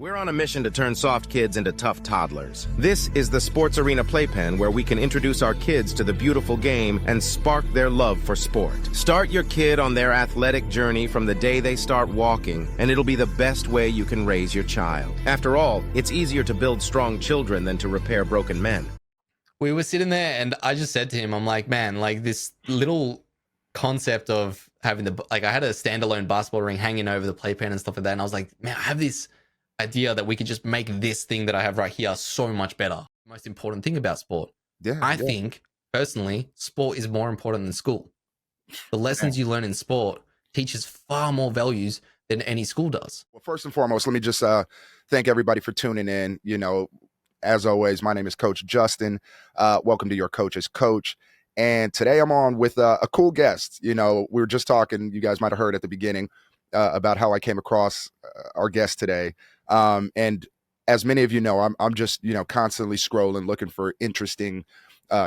We're on a mission to turn soft kids into tough toddlers. This is the Sports Arena Playpen, where we can introduce our kids to the beautiful game and spark their love for sport. Start your kid on their athletic journey from the day they start walking, and it'll be the best way you can raise your child. After all, it's easier to build strong children than to repair broken men. We were sitting there, and I just said to him, I'm like, man, like this little concept of having I had a standalone basketball ring hanging over the playpen and stuff like that, and I was like, man, I have this idea that we could just make this thing that I have right here so much better. Most important thing about sport. I think personally, sport is more important than school. The lessons you learn in sport teaches far more values than any school does. Well, first and foremost, let me just thank everybody for tuning in. You know, as always, my name is Coach Justin. Welcome to Your Coach's Coach. And today I'm on with a cool guest. You know, we were just talking, you guys might have heard at the beginning about how I came across our guest today. And as many of you know, I'm just, you know, constantly scrolling, looking for interesting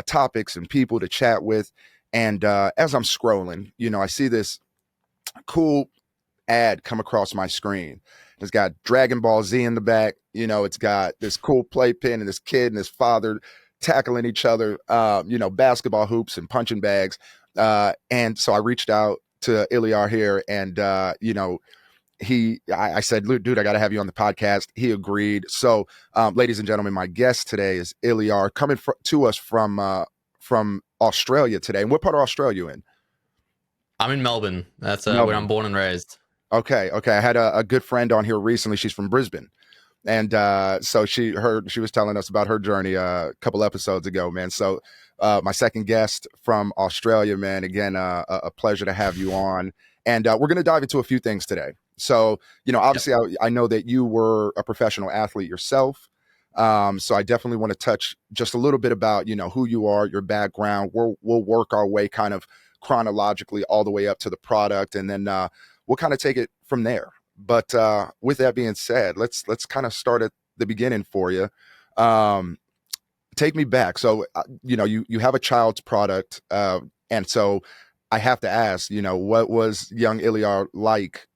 topics and people to chat with. And as I'm scrolling, you know, I see this cool ad come across my screen. It's got Dragon Ball Z in the back. You know, it's got this cool playpen and this kid and his father tackling each other, you know, basketball hoops and punching bags. And so I reached out to Ilir here, and, you know, I said, dude, I got to have you on the podcast. He agreed. So, ladies and gentlemen, my guest today is Ilir, coming to us from Australia today. And what part of Australia you in? I'm in Melbourne. That's where I'm born and raised. Okay. I had a good friend on here recently. She's from Brisbane. And so she was telling us about her journey a couple episodes ago, man. So my second guest from Australia, man, again, a pleasure to have you on. And we're going to dive into a few things today. So, you know, obviously, I know that you were a professional athlete yourself. So I definitely want to touch just a little bit about, you know, who you are, your background. We'll work our way kind of chronologically all the way up to the product, and then we'll kind of take it from there. But with that being said, let's kind of start at the beginning for you. Take me back. So, you know, you have a child's product. And so I have to ask, you know, what was young Ilir like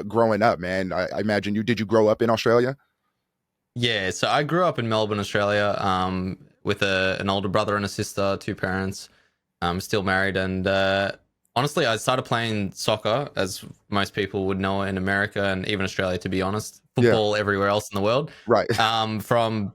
growing up, man? I imagine did you grow up in Australia? Yeah, so I grew up in Melbourne, Australia, with an older brother and a sister, two parents. I'm still married, and honestly, I started playing soccer, as most people would know in America and even Australia, to be honest. Football everywhere else in the world. Right. From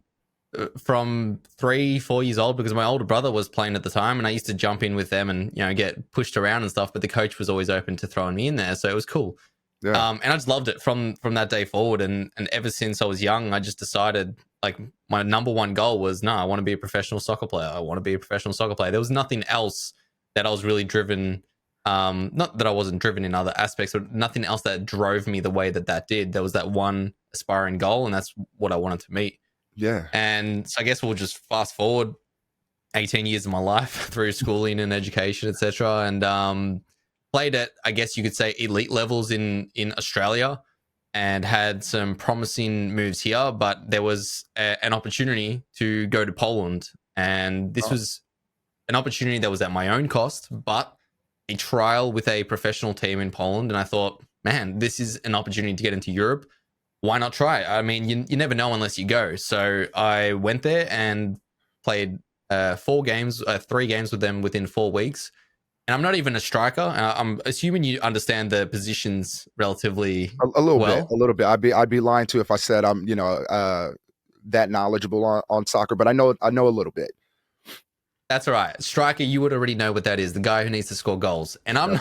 3-4 years old, because my older brother was playing at the time, and I used to jump in with them and, you know, get pushed around and stuff, but the coach was always open to throwing me in there, so it was cool. Yeah. And I just loved it from that day forward, and ever since I was young, I just decided, like, my number one goal was, I want to be a professional soccer player. I want to be a professional soccer player. There was nothing else that I was really driven, not that I wasn't driven in other aspects, but nothing else that drove me the way that did. There was that one aspiring goal, and that's what I wanted to meet. Yeah. And so I guess we'll just fast forward 18 years of my life through schooling and education, etc., and played at, I guess you could say, elite levels in Australia, and had some promising moves here, but there was an opportunity to go to Poland, and this was an opportunity that was at my own cost, but a trial with a professional team in Poland. And I thought, man, this is an opportunity to get into Europe. Why not try? I mean, you never know unless you go. So I went there and played 3 games with them within 4 weeks. And I'm not even a striker. I'm assuming you understand the positions relatively a little well. bit. A little bit. I'd be lying to if I said I'm, you know, that knowledgeable on soccer, but I know a little bit. That's all right. Striker, you would already know what that is. The guy who needs to score goals. And I'm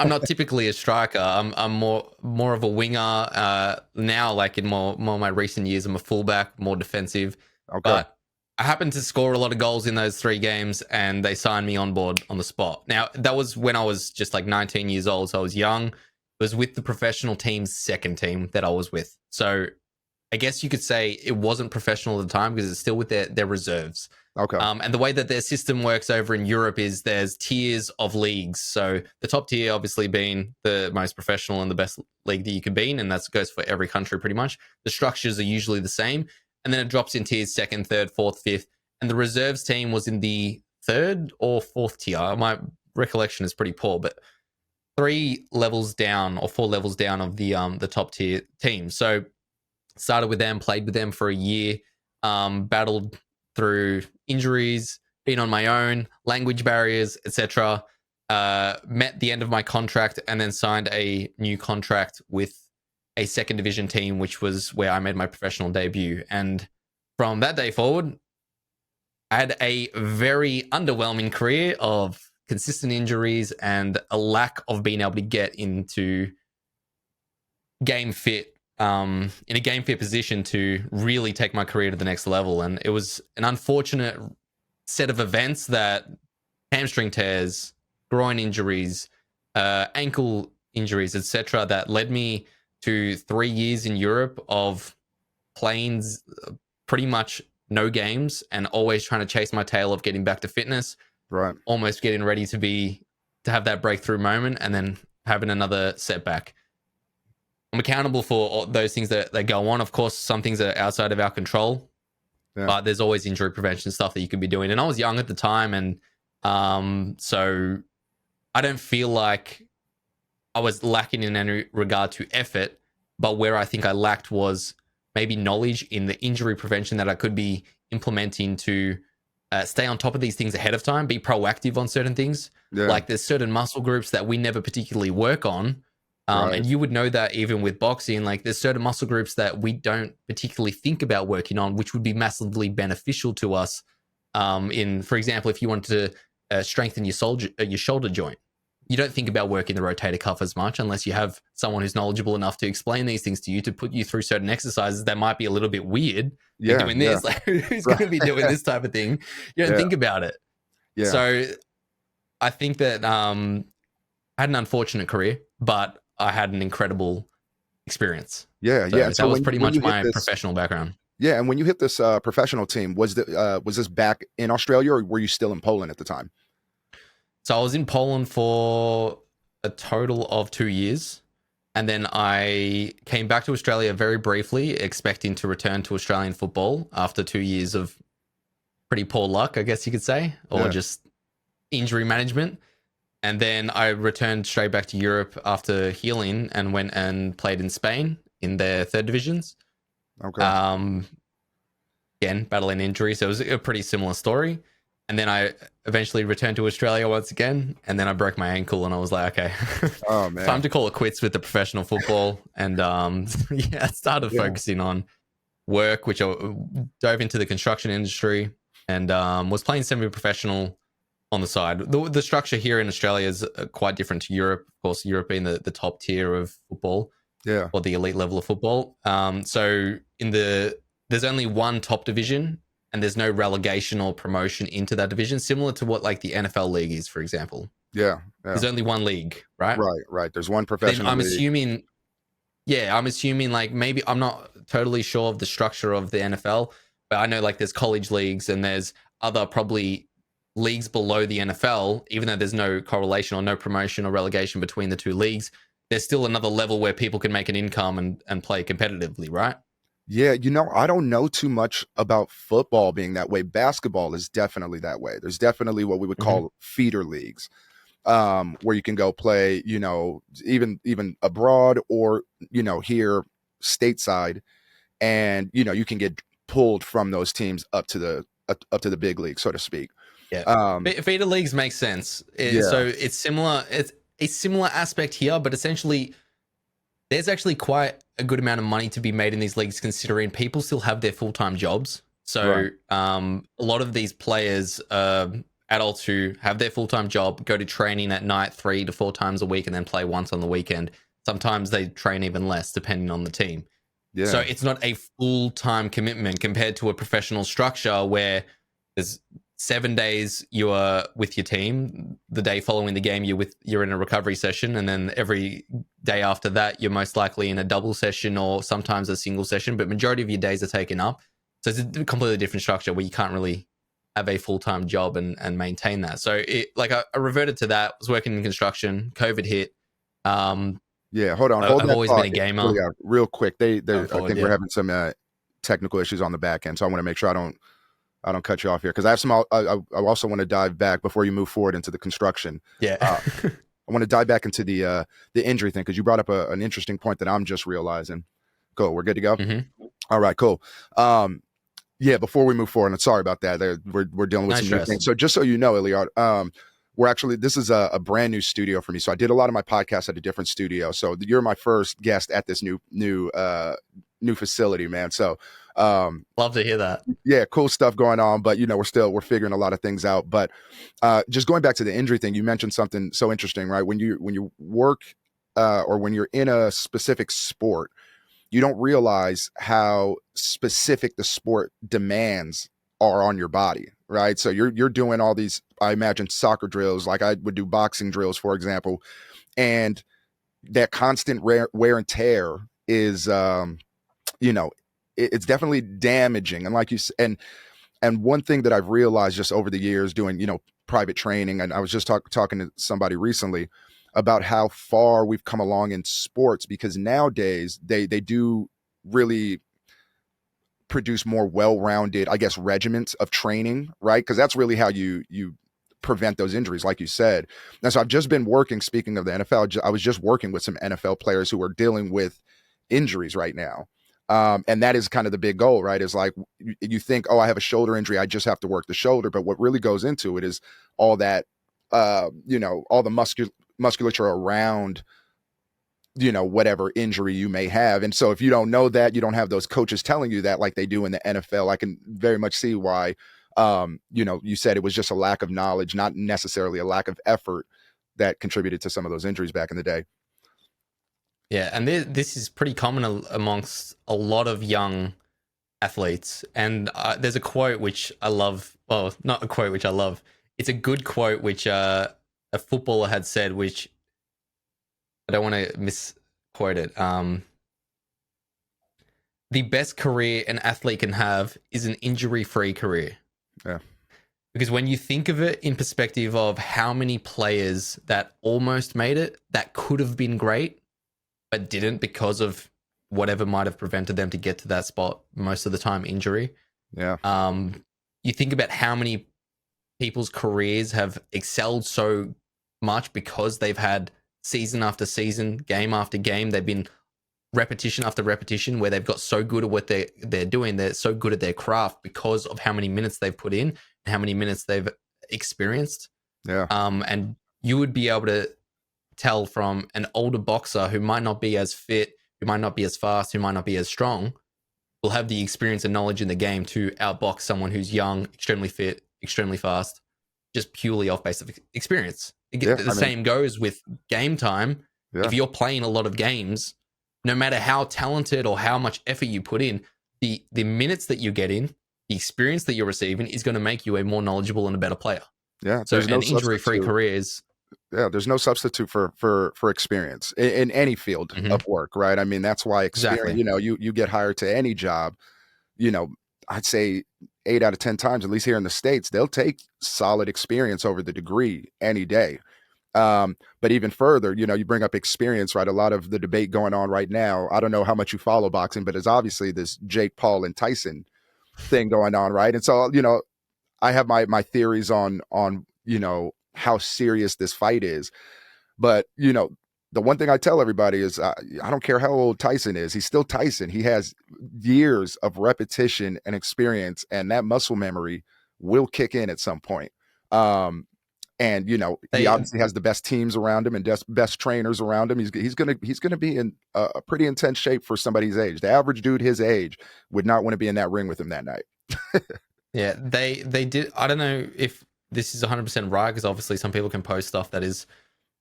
not typically a striker. I'm more of a winger now. Like in more my recent years, I'm a fullback, more defensive. Okay. But I happened to score a lot of goals in those 3 games, and they signed me on board on the spot. Now, that was when I was just like 19 years old, so I was young. It was with the professional team's second team that I was with. So I guess you could say it wasn't professional at the time, because it's still with their reserves. Okay. And the way that their system works over in Europe is there's tiers of leagues. So the top tier obviously being the most professional and the best league that you could be in, and that goes for every country pretty much. The structures are usually the same. And then it drops in tiers 2nd, 3rd, 4th, 5th. And the reserves team was in the 3rd or 4th tier. My recollection is pretty poor, but 3 levels down or 4 levels down of the top tier team. So Started with them, played with them for a year, battled through injuries, been on my own, language barriers, etc. Met the end of my contract and then signed a new contract with a second division team, which was where I made my professional debut. And from that day forward, I had a very underwhelming career of consistent injuries and a lack of being able to get into game fit, in a game fit position to really take my career to the next level. And it was an unfortunate set of events that hamstring tears, groin injuries, ankle injuries, etc., that led me to 3 years in Europe of playing pretty much no games and always trying to chase my tail of getting back to fitness, Right. almost getting ready to have that breakthrough moment and then having another setback. I'm accountable for all those things that go on. Of course, some things are outside of our control, but there's always injury prevention stuff that you could be doing. And I was young at the time, and so I don't feel like I was lacking in any regard to effort, but where I think I lacked was maybe knowledge in the injury prevention that I could be implementing to stay on top of these things ahead of time, be proactive on certain things. Like there's certain muscle groups that we never particularly work on. And you would know that even with boxing, like there's certain muscle groups that we don't particularly think about working on, which would be massively beneficial to us. For example, if you wanted to strengthen your shoulder joint, you don't think about working the rotator cuff as much unless you have someone who's knowledgeable enough to explain these things to you, to put you through certain exercises that might be a little bit weird. Doing this, like who's going to be doing this type of thing? You don't think about it. So I think that I had an unfortunate career, but I had an incredible experience. So that was pretty much my professional background. Yeah, and when you hit this professional team, was this back in Australia, or were you still in Poland at the time? So I was in Poland for a total of 2 years. And then I came back to Australia very briefly, expecting to return to Australian football after 2 years of pretty poor luck, I guess you could say, or just injury management. And then I returned straight back to Europe after healing and went and played in Spain in their third divisions. Again, battling injury. So it was a pretty similar story. And then I eventually returned to Australia once again, and then I broke my ankle, and I was like, okay, time to call it quits with the professional football. And I started focusing on work, which I dove into the construction industry, and was playing semi-professional on the side. The structure here in Australia is quite different to Europe. Of course, Europe being the top tier of football, or the elite level of football. So there's only one top division, and there's no relegation or promotion into that division, similar to what like the NFL league is, for example. There's only one league, right? Right. There's one professional I'm league. assuming like, maybe I'm not totally sure of the structure of the NFL, but I know like there's college leagues and there's other probably leagues below the NFL, even though there's no correlation or no promotion or relegation between the two leagues. There's still another level where people can make an income and play competitively, right? Yeah, I don't know too much about football being that way. Basketball is definitely that way. There's definitely what we would call feeder leagues, where you can go play, even abroad or, here stateside, and, you can get pulled from those teams up to the big league, so to speak. Feeder leagues make sense. So it's similar. It's a similar aspect here, but essentially there's actually quite a good amount of money to be made in these leagues, considering people still have their full-time jobs. So a lot of these players, adults who have their full-time job, go to training at night 3 to 4 times a week and then play once on the weekend. Sometimes they train even less depending on the team. So it's not a full-time commitment compared to a professional structure where there's 7 days you are with your team. The day following the game, you're in a recovery session, and then every day after that, you're most likely in a double session or sometimes a single session. But majority of your days are taken up, so it's a completely different structure where you can't really have a full-time job and maintain that. So I reverted to that. I was working in construction. COVID hit. Hold on. I've always been a gamer. Real quick, I think we're having some technical issues on the back end, so I want to make sure I don't cut you off here, because I have some. I also want to dive back before you move forward into the construction. I want to dive back into the injury thing, because you brought up an interesting point that I'm just realizing. Go, we're good to go. All right, cool. Yeah, before we move forward, and sorry about that. We're dealing with No some stress. new things. So just so you know, Ilir, we're actually, this is a brand new studio for me. So I did a lot of my podcasts at a different studio. So you're my first guest at this new facility, man. So Love to hear that. yeah, cool stuff going on. But we're figuring a lot of things out. But just going back to the injury thing, you mentioned something so interesting, right? When you work or when you're in a specific sport, you don't realize how specific the sport demands are on your body, right? So you're doing all these, I imagine, soccer drills, like I would do boxing drills, for example, and that constant wear and tear is, it's definitely damaging. And like and one thing that I've realized just over the years doing, private training, and I was just talking to somebody recently about how far we've come along in sports, because nowadays they do really produce more well-rounded, I guess, regiments of training, right? Because that's really how you prevent those injuries, like you said. And so I've just been working, speaking of the NFL, I was just working with some NFL players who are dealing with injuries right now. And that is kind of the big goal, right? Is like, you think, oh, I have a shoulder injury, I just have to work the shoulder. But what really goes into it is all that, all the musculature around, whatever injury you may have. And so if you don't know that, you don't have those coaches telling you that like they do in the NFL, I can very much see why, you said it was just a lack of knowledge, not necessarily a lack of effort, that contributed to some of those injuries back in the day. Yeah, and this is pretty common amongst a lot of young athletes. And there's a quote which I love. Well, not a quote which I love. It's a good quote which a footballer had said, which I don't want to misquote it. The best career an athlete can have is an injury-free career. Yeah. Because when you think of it in perspective of how many players that almost made it, that could have been great, but didn't because of whatever might have prevented them to get to that spot, most of the time injury. Yeah. You think about how many people's careers have excelled so much because they've had season after season, game after game. They've been repetition after repetition where they've got so good at what they're doing. They're so good at their craft because of how many minutes they've put in and how many minutes they've experienced. Yeah. And you would be able to tell from an older boxer who might not be as fit, who might not be as fast, who might not be as strong, will have the experience and knowledge in the game to outbox someone who's young, extremely fit, extremely fast, just purely off base of experience. The same goes with game time. Yeah. If you're playing a lot of games, no matter how talented or how much effort you put in, the minutes that you get in, the experience that you're receiving is going to make you a more knowledgeable and a better player. Yeah. So an injury-free career is... Yeah, there's no substitute for experience in any field of work, right? I mean, that's why experience, exactly. You get hired to any job, I'd say 8 out of 10 times, at least here in the States, they'll take solid experience over the degree any day. But even further, you bring up experience, right? A lot of the debate going on right now, I don't know how much you follow boxing, but it's obviously this Jake Paul and Tyson thing going on, right? And so, I have my theories on how serious this fight is. But, the one thing I tell everybody is I don't care how old Tyson is. He's still Tyson. He has years of repetition and experience, and that muscle memory will kick in at some point. And he obviously has the best teams around him and best trainers around him. He's gonna be in a pretty intense shape for somebody's age. The average dude his age would not want to be in that ring with him that night. Yeah, they did. I don't know if this is 100% right, because obviously some people can post stuff that is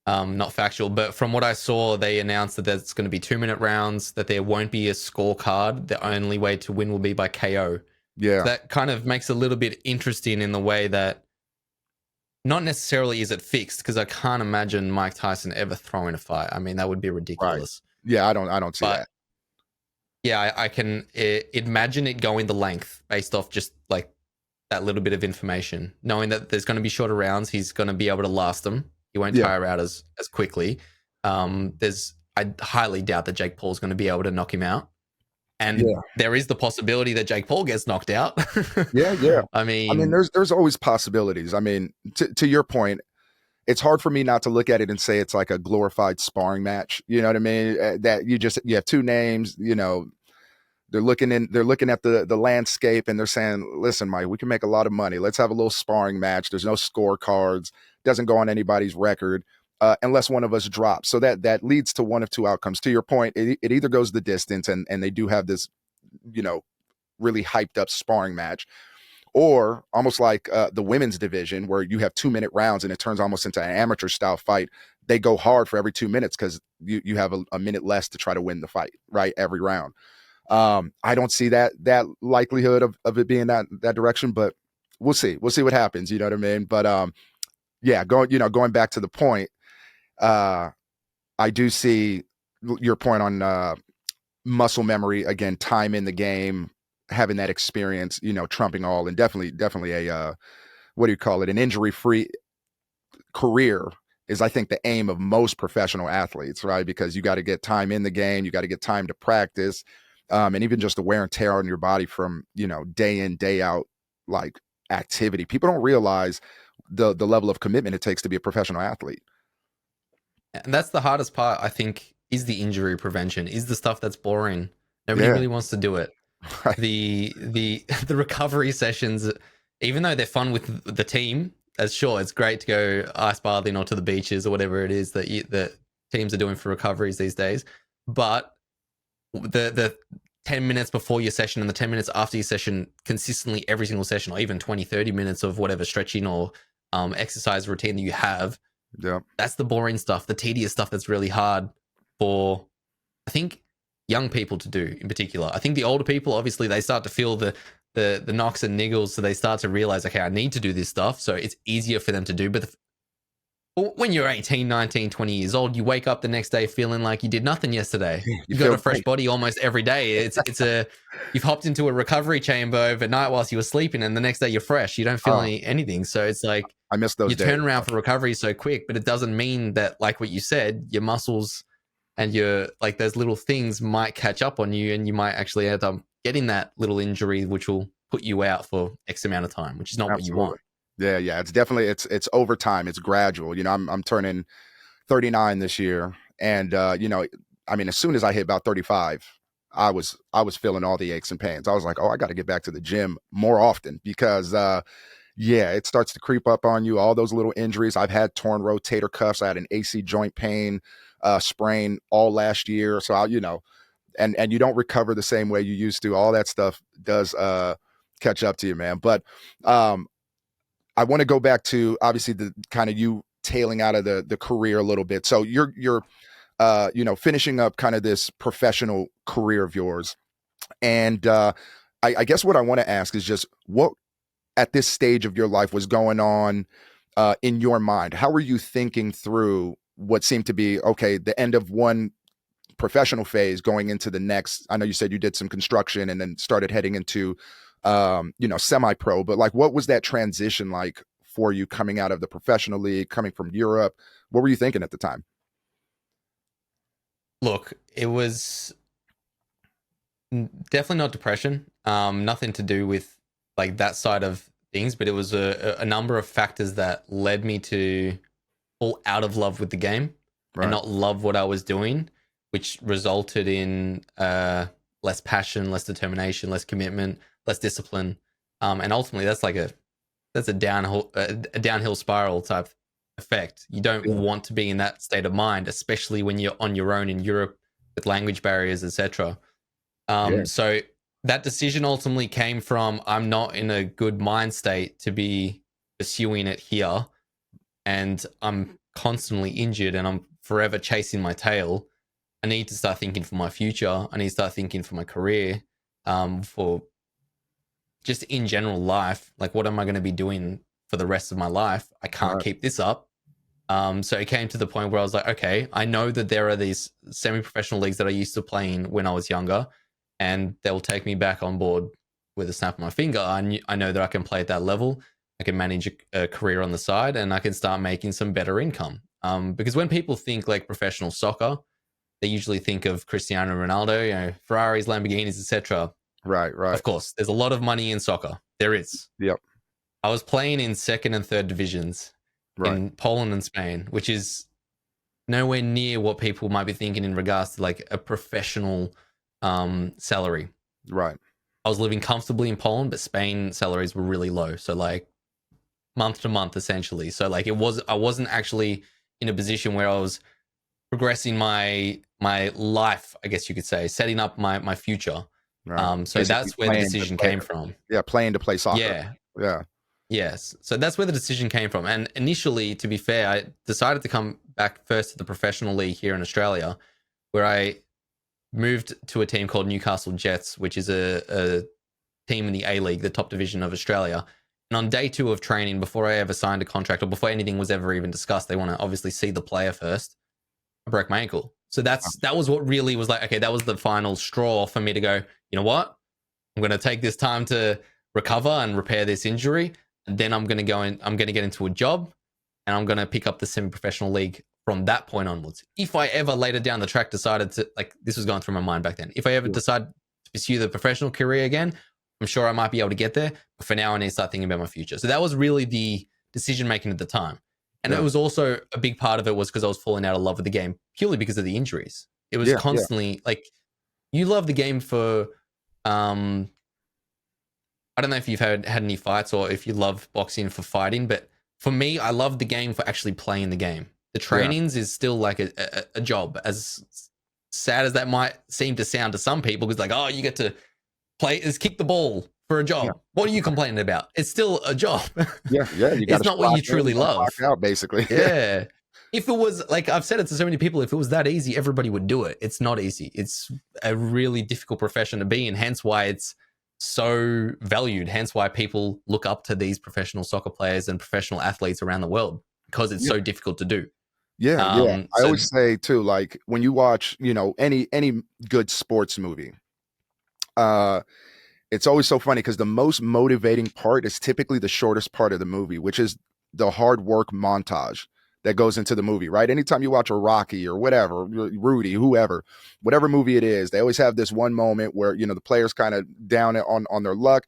not factual. But from what I saw, they announced that there's going to be 2-minute rounds, that there won't be a scorecard. The only way to win will be by KO. Yeah. So that kind of makes it a little bit interesting in the way that not necessarily is it fixed, because I can't imagine Mike Tyson ever throwing a fight. I mean, that would be ridiculous. Right. Yeah, I don't see that. Yeah, I can imagine it going the length based off just like that little bit of information, knowing that there's going to be shorter rounds. He's going to be able to last them. He won't tire out as quickly. I highly doubt that Jake Paul's going to be able to knock him out. And there is the possibility that Jake Paul gets knocked out. Yeah. I mean, there's always possibilities. I mean, to your point, it's hard for me not to look at it and say it's like a glorified sparring match. You know what I mean? That you have two names, They're looking at the landscape, and they're saying, listen, Mike, we can make a lot of money. Let's have a little sparring match. There's no scorecards, doesn't go on anybody's record, unless one of us drops. So that leads to one of two outcomes. To your point, it either goes the distance, and they do have this, really hyped up sparring match, or almost like the women's division, where you have 2-minute rounds and it turns almost into an amateur style fight. They go hard for every 2 minutes because you have a minute less to try to win the fight, right? Every round. I don't see that likelihood of it being that direction, but we'll see. We'll see what happens. You know what I mean? But yeah, going back to the point, I do see your point on muscle memory, again, time in the game, having that experience, trumping all, and definitely a what do you call it? An injury-free career is, I think, the aim of most professional athletes, right? Because you got to get time in the game, you got to get time to practice, and even just the wear and tear on your body from, day in, day out, like, activity. People don't realize the level of commitment it takes to be a professional athlete. And that's the hardest part, I think, is the injury prevention, is the stuff that's boring. Nobody really wants to do it. Right. The recovery sessions, even though they're fun with the team, as sure, it's great to go ice bathing or to the beaches or whatever it is that teams are doing for recoveries these days. But the 10 minutes before your session and the 10 minutes after your session, consistently every single session, or even 20, 30 minutes of whatever stretching or exercise routine that you have, that's the boring stuff, the tedious stuff that's really hard for, I think, young people to do in particular. I think the older people, obviously, they start to feel the knocks and niggles, so they start to realize, okay, I need to do this stuff, so it's easier for them to do. But when you're 18, 19, 20 years old, you wake up the next day feeling like you did nothing yesterday. You've got a fresh body almost every day. You've hopped into a recovery chamber overnight whilst you were sleeping, and the next day you're fresh. You don't feel anything. So it's like, I miss those days. Turn around for recovery so quick, but it doesn't mean that, like what you said, your muscles and your, like, those little things might catch up on you, and you might actually end up getting that little injury, which will put you out for X amount of time, which is not what you want. Yeah. It's definitely, it's over time. It's gradual. I'm turning 39 this year. And, I mean, as soon as I hit about 35, I was feeling all the aches and pains. I was like, I got to get back to the gym more often because, it starts to creep up on you. All those little injuries. I've had torn rotator cuffs. I had an AC joint pain, sprain all last year. So and you don't recover the same way you used to. All that stuff does, catch up to you, man. But, I want to go back to, obviously, the kind of you tailing out of the career a little bit. So you're finishing up kind of this professional career of yours. And I guess what I want to ask is just what at this stage of your life was going on in your mind? How were you thinking through what seemed to be, okay, the end of one professional phase going into the next? I know you said you did some construction and then started heading into semi-pro, but like, what was that transition like for you coming out of the professional league, coming from Europe? What were you thinking at the time? Look, it was definitely not depression, nothing to do with like that side of things, but it was a number of factors that led me to fall out of love with the game and not love what I was doing, which resulted in less passion, less determination, less commitment, less discipline, and ultimately that's a downhill spiral type effect. You don't want to be in that state of mind, especially when you're on your own in Europe with language barriers, etc. So that decision ultimately came from, I'm not in a good mind state to be pursuing it here, and I'm constantly injured and I'm forever chasing my tail. I need to start thinking for my future. I need to start thinking for my career, for just in general life. Like, what am I going to be doing for the rest of my life? I can't keep this up. So it came to the point where I was like, okay, I know that there are these semi-professional leagues that I used to play in when I was younger, and they'll take me back on board with a snap of my finger. I know that I can play at that level. I can manage a career on the side, and I can start making some better income. Because when people think like professional soccer, they usually think of Cristiano Ronaldo, Ferraris, Lamborghinis, etc. Right. Of course, there's a lot of money in soccer. There is. Yep. I was playing in second and third divisions in Poland and Spain, which is nowhere near what people might be thinking in regards to like a professional salary. Right. I was living comfortably in Poland, but Spain salaries were really low. So like month to month, essentially. So like I wasn't actually in a position where I was progressing my life, I guess you could say, setting up my future. Right. So Basically that's where the playing to decision play. came from. Yeah, playing to play soccer. Yeah. Yeah. Yes. So that's where the decision came from. And initially, to be fair, I decided to come back first to the professional league here in Australia, where I moved to a team called Newcastle Jets, which is a team in the A League, the top division of Australia. And on day 2 of training, before I ever signed a contract or before anything was ever even discussed, they want to obviously see the player first. I broke my ankle. So that was what really was like, okay, that was the final straw for me to go, you know what? I'm going to take this time to recover and repair this injury. And then I'm going to get into a job, and I'm going to pick up the semi-professional league from that point onwards. If I ever later down the track decided to, like, this was going through my mind back then, if I ever decide to pursue the professional career again, I'm sure I might be able to get there. But for now, I need to start thinking about my future. So that was really the decision making at the time. And it was also a big part of it was because I was falling out of love with the game purely because of the injuries. It was constantly like, you love the game for, I don't know if you've had any fights or if you love boxing for fighting, but for me, I love the game for actually playing the game. The trainings is still like a job, as sad as that might seem to sound to some people, because like, oh, you get to kick the ball for a job. Yeah. What are you complaining about? It's still a job. Yeah. You it's not what you truly love. Out, basically. Yeah. If it was, like I've said it to so many people, if it was that easy, everybody would do it. It's not easy. It's a really difficult profession to be in, hence why it's so valued, hence why people look up to these professional soccer players and professional athletes around the world, because it's so difficult to do. I always say too, like when you watch, any good sports movie, it's always so funny because the most motivating part is typically the shortest part of the movie, which is the hard work montage that goes into the movie, right? Anytime you watch a Rocky or whatever, Rudy, whoever, whatever movie it is, they always have this one moment where, the players kind of down on their luck.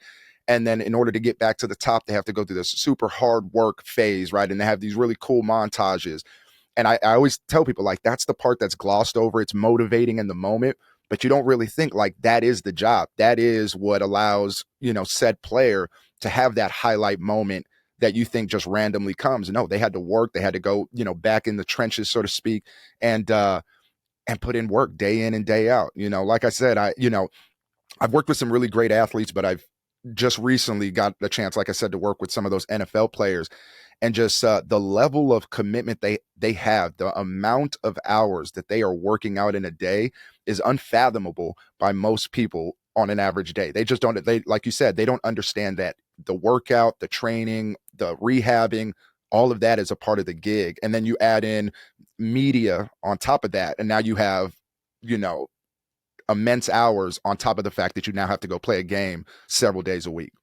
And then in order to get back to the top, they have to go through this super hard work phase, right? And they have these really cool montages. And I always tell people, like, that's the part that's glossed over. It's motivating in the moment, but you don't really think like that is the job. That is what allows, said player to have that highlight moment that you think just randomly comes. No, they had to work. They had to go, back in the trenches, so to speak, and put in work day in and day out. Like I said, I've worked with some really great athletes, but I've just recently got the chance, like I said, to work with some of those NFL players, and just the level of commitment they have, the amount of hours that they are working out in a day is unfathomable by most people on an average day. They just don't, like you said, they don't understand that the workout, the training, the rehabbing, all of that is a part of the gig. And then you add in media on top of that. And now you have, immense hours on top of the fact that you now have to go play a game several days a week.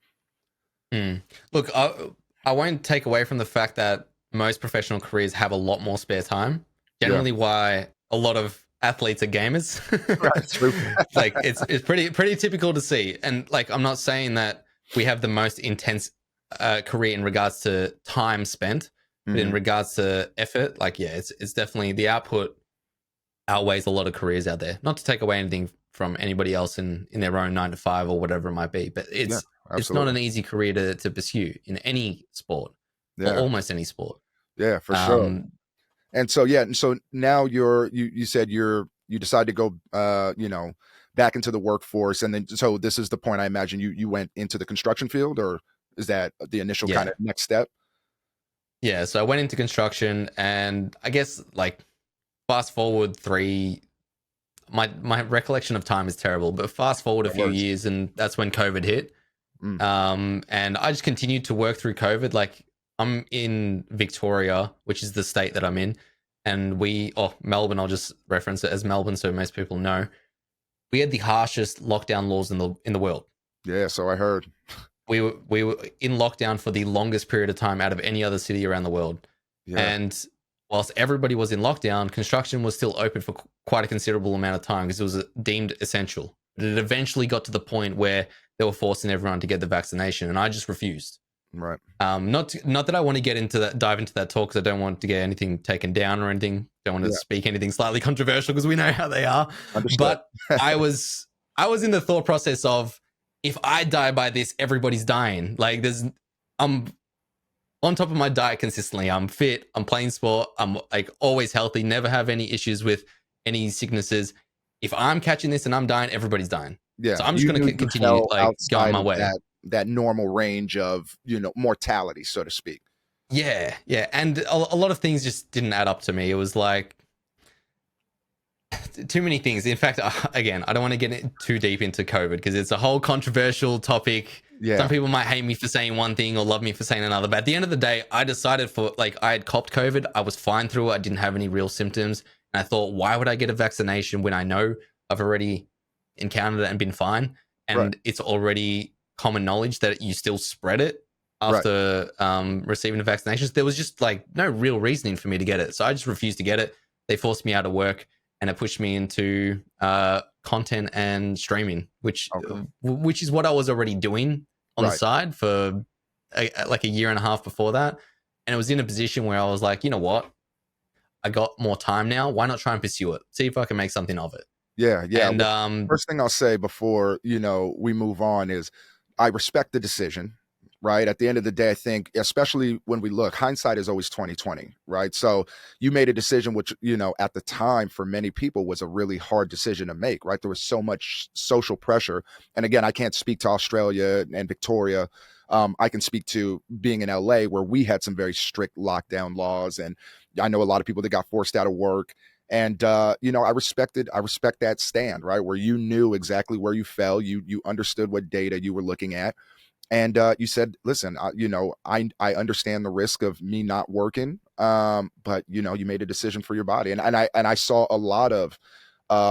Look, I won't take away from the fact that most professional careers have a lot more spare time. Generally, why a lot of athletes are gamers. Right, true. Like it's pretty typical to see. And like, I'm not saying that we have the most intense career in regards to time spent, but in regards to effort, like, it's definitely, the output outweighs a lot of careers out there. Not to take away anything from anybody else in their own 9 to 5 or whatever it might be, but it's not an easy career to pursue in any sport, or almost any sport. Yeah, for sure. And so now you said you decided to go back into the workforce, and then so this is the point, I imagine you went into the construction field, or is that the initial kind of next step? Yeah, so I went into construction, and I guess like fast forward my recollection of time is terrible, but fast forward a few years, and that's when COVID hit. And I just continued to work through COVID. Like, I'm in Victoria, which is the state that I'm in, and Melbourne, I'll just reference it as Melbourne so most people know. We had the harshest lockdown laws in the world. Yeah, so I heard. We were in lockdown for the longest period of time out of any other city around the world. Yeah. And whilst everybody was in lockdown, construction was still open for quite a considerable amount of time because it was deemed essential. But it eventually got to the point where they were forcing everyone to get the vaccination, and I just refused. Right. Not that I want to dive into that talk, because I don't want to get anything taken down or anything. Don't want to speak anything slightly controversial, because we know how they are. Understood. But I was I was in the thought process of, if I die by this, everybody's dying. Like I'm on top of my diet consistently. I'm fit. I'm playing sport. I'm like always healthy. Never have any issues with any sicknesses. If I'm catching this and I'm dying, everybody's dying. Yeah. So I'm just going to continue like going my way. That normal range of, mortality, so to speak. Yeah. And a lot of things just didn't add up to me. It was like too many things. In fact, again, I don't want to get too deep into COVID because it's a whole controversial topic. Yeah. Some people might hate me for saying one thing or love me for saying another. But at the end of the day, I decided I had copped COVID. I was fine through it. I didn't have any real symptoms. And I thought, why would I get a vaccination when I know I've already encountered it and been fine? And it's already common knowledge that you still spread it after receiving the vaccinations. There was just like no real reasoning for me to get it. So I just refused to get it. They forced me out of work. And it pushed me into content and streaming, which is what I was already doing on the side for like a year and a half before that. And it was in a position where I was like, you know what? I got more time now. Why not try and pursue it? See if I can make something of it. Yeah. And first thing I'll say before, we move on is I respect the decision. Right. At the end of the day, I think, especially when we look, hindsight is always 20/20. Right. So you made a decision, which, at the time for many people was a really hard decision to make. Right. There was so much social pressure. And again, I can't speak to Australia and Victoria. I can speak to being in LA, where we had some very strict lockdown laws. And I know a lot of people that got forced out of work. And, I respect that stand. Right. Where you knew exactly where you fell. You understood what data you were looking at. And you said, listen, I understand the risk of me not working, but, you made a decision for your body. And I saw a lot of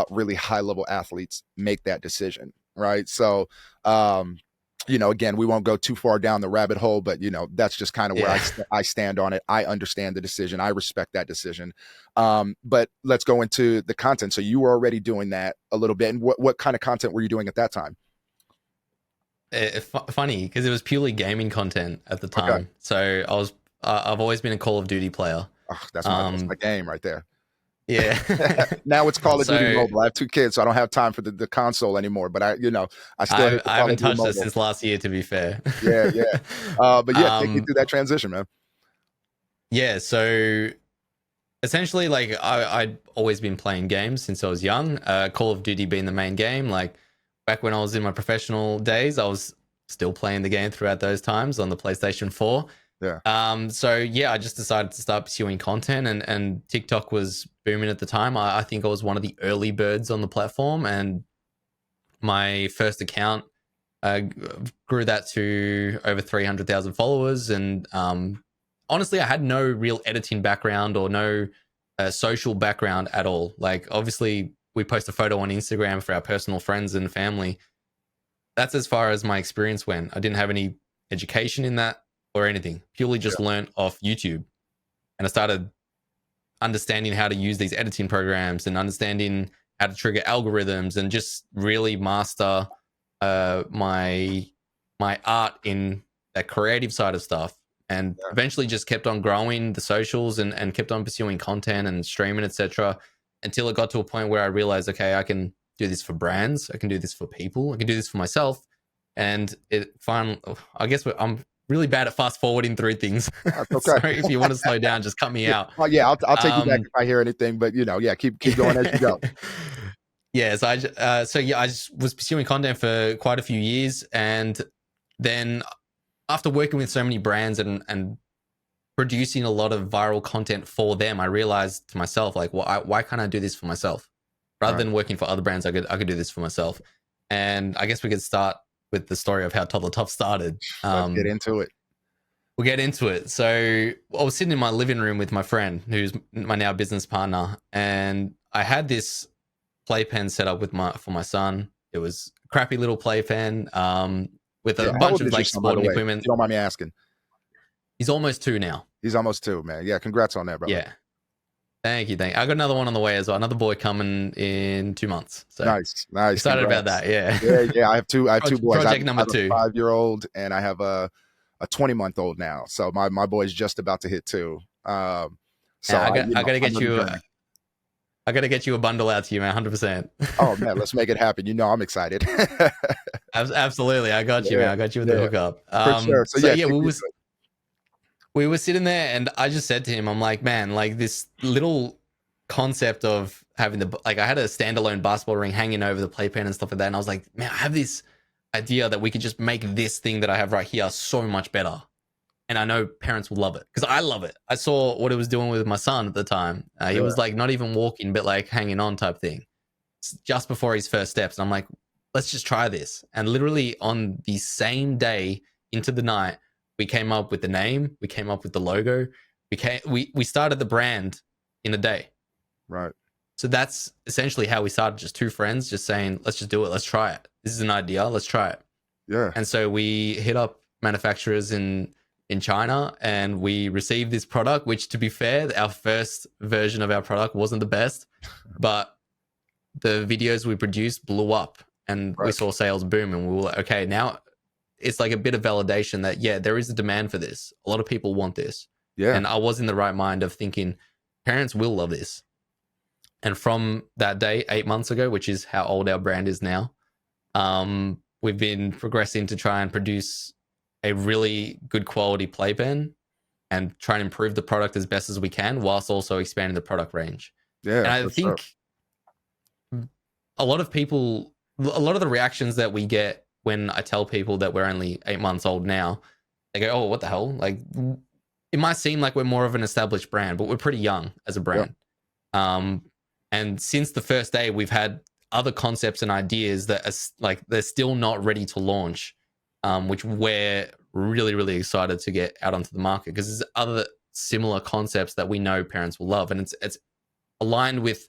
really high level athletes make that decision. Right. So, again, we won't go too far down the rabbit hole, but, that's just kind of where I stand on it. I understand the decision. I respect that decision. But let's go into the content. So you were already doing that a little bit. And what kind of content were you doing at that time? Funny because it was purely gaming content at the time. Okay. So I've always been a Call of Duty player. Oh, that's my game right there. Yeah. Now it's Call of Duty Mobile. I have 2 kids, so I don't have time for the console anymore. But I haven't touched it since last year, to be fair. Yeah. But yeah, take me through that transition, man. Yeah. So essentially, like I'd always been playing games since I was young. Call of Duty being the main game, like. Back when I was in my professional days, I was still playing the game throughout those times on the PlayStation 4. Yeah. So yeah, I just decided to start pursuing content, and TikTok was booming at the time. I think I was one of the early birds on the platform, and my first account grew that to over 300,000 followers. And honestly, I had no real editing background or no social background at all. Like obviously, we post a photo on Instagram for our personal friends and family. That's as far as my experience went. I didn't have any education in that or anything. Purely just learned off YouTube. And I started understanding how to use these editing programs and understanding how to trigger algorithms and just really master my art in that creative side of stuff. And eventually just kept on growing the socials and kept on pursuing content and streaming, etc. Until it got to a point where I realized, okay, I can do this for brands. I can do this for people. I can do this for myself. And I guess I'm really bad at fast forwarding through things. That's okay. So if you want to slow down, just cut me out. Oh yeah, I'll take you back if I hear anything, but keep going as you go. Yeah. So I just was pursuing content for quite a few years. And then after working with so many brands and producing a lot of viral content for them, I realized to myself, like, why can't I do this for myself? Rather than working for other brands, I could do this for myself. And I guess we could start with the story of how Toddler Tough started. Let's get into it. We'll get into it. So I was sitting in my living room with my friend, who's my now business partner, and I had this playpen set up for my son. It was a crappy little playpen with a bunch of like sporting equipment. If you don't mind me asking. He's almost 2 now. He's almost 2, man. Yeah, congrats on that, bro. Yeah. Thank you. I got another one on the way as well. Another boy coming in 2 months. So nice. Excited about that. Yeah. Yeah. I have two boys. Project number 2. A 5-year-old and I have a 20-month-old now. So my boy's just about to hit 2. So I got to get you. I got to get you a bundle out to you, man. 100%. Oh man, let's make it happen. You know, I'm excited. Absolutely. I got you, Yeah, man. I got you with the yeah, hookup. for sure. So So yeah, yeah, take me we were sitting there and I just said to him, I'm like, man, like this little concept of having like I had a standalone basketball ring hanging over the playpen and stuff like that. And I was like, man, I have this idea that we could just make this thing that I have right here so much better. And I know parents will love it because I love it. I saw what it was doing with my son at the time. He Yeah. was like not even walking, but like hanging on type thing just before his first steps. And I'm like, let's just try this. And literally on the same day into the night, we came up with the name, we came up with the logo, we started the brand in a day. Right. So that's essentially how we started, just two friends just saying, let's just do it, let's try it. This is an idea, let's try it. Yeah. And so we hit up manufacturers in China and we received this product, which to be fair, our first version of our product wasn't the best, but the videos we produced blew up and we saw sales boom and we were like, okay, now it's like a bit of validation that, yeah, there is a demand for this. A lot of people want this. Yeah. And I was in the right mind of thinking parents will love this. And from that day, 8 months ago, which is how old our brand is now, we've been progressing to try and produce a really good quality playpen and try and improve the product as best as we can whilst also expanding the product range. Yeah. And I think a lot of the reactions that we get when I tell people that we're only 8 months old now, they go, oh, what the hell? Like, it might seem like we're more of an established brand, but we're pretty young as a brand. Yeah. And since the first day, we've had other concepts and ideas that are like, they're still not ready to launch, which we're really, really excited to get out onto the market because there's other similar concepts that we know parents will love. And it's aligned with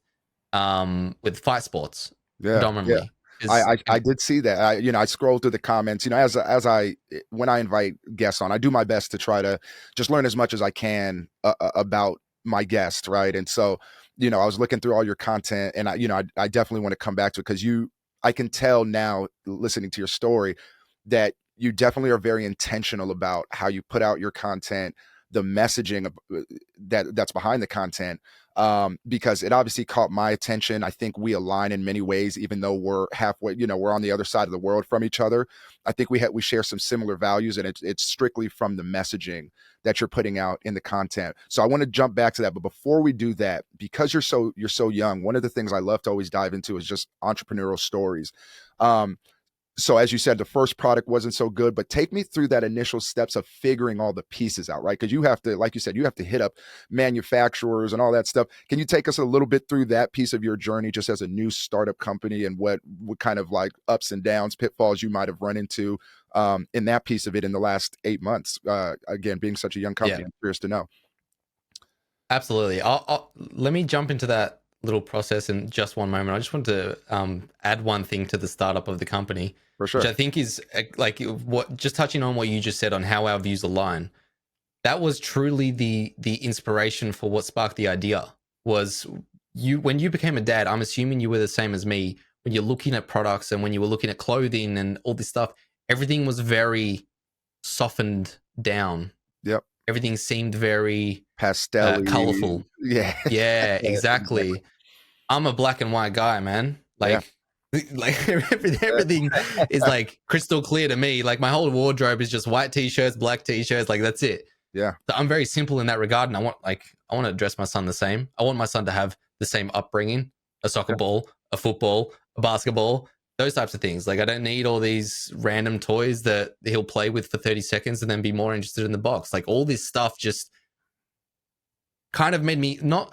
fight sports predominantly. Yeah. I did see that. I scrolled through the comments, when I invite guests on, I do my best to try to just learn as much as I can about my guest. Right. And so, I was looking through all your content and I definitely want to come back to it because I can tell now listening to your story that you definitely are very intentional about how you put out your content, the messaging that's behind the content. Because it obviously caught my attention. I think we align in many ways, even though we're halfway, we're on the other side of the world from each other. I think we share some similar values, and it's strictly from the messaging that you're putting out in the content. So I want to jump back to that, but before we do that, because you're so young, one of the things I love to always dive into is just entrepreneurial stories. So as you said, the first product wasn't so good, but take me through that initial steps of figuring all the pieces out, right? Because you have to, like you said, you have to hit up manufacturers and all that stuff. Can you take us a little bit through that piece of your journey just as a new startup company and what kind of like ups and downs, pitfalls you might have run into in that piece of it in the last 8 months? Again, being such a young company, I'm curious to know. Absolutely. Let me jump into that little process in just one moment. I just want to add one thing to the startup of the company. For sure. Which I think is like just touching on what you just said on how our views align. That was truly the inspiration for what sparked the idea. Was when you became a dad, I'm assuming you were the same as me. When you're looking at products and when you were looking at clothing and all this stuff, everything was very softened down. Yep. Everything seemed very pastel, colorful. Yeah. Yeah, exactly. I'm a black and white guy, man. Like everything is like crystal clear to me. Like my whole wardrobe is just white t-shirts, black t-shirts, like that's it. Yeah. So I'm very simple in that regard. And I want to dress my son the same. I want my son to have the same upbringing, a soccer ball, a football, a basketball, those types of things. Like I don't need all these random toys that he'll play with for 30 seconds and then be more interested in the box. Like all this stuff just kind of made me not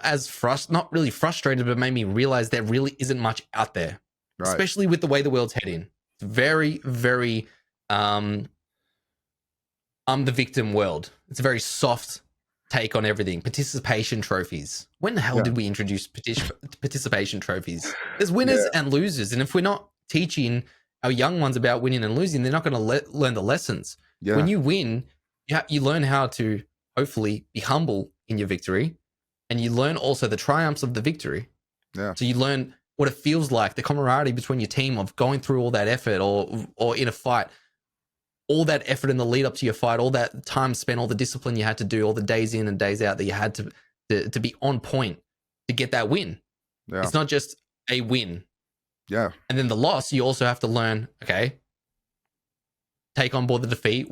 really frustrated, but made me realize there really isn't much out there. Right. Especially with the way the world's heading. It's very, very I'm the victim world. It's a very soft take on everything. Participation trophies. When the hell did we introduce participation trophies? There's winners and losers. And if we're not teaching our young ones about winning and losing, they're not going to learn the lessons. Yeah. When you win, you learn how to hopefully be humble in your victory. And you learn also the triumphs of the victory. Yeah. So you learn what it feels like, the camaraderie between your team of going through all that effort or in a fight, all that effort in the lead up to your fight, all that time spent, all the discipline you had to do, all the days in and days out that you had to be on point to get that win. Yeah. It's not just a win. Yeah. And then the loss, you also have to learn, okay, take on board the defeat,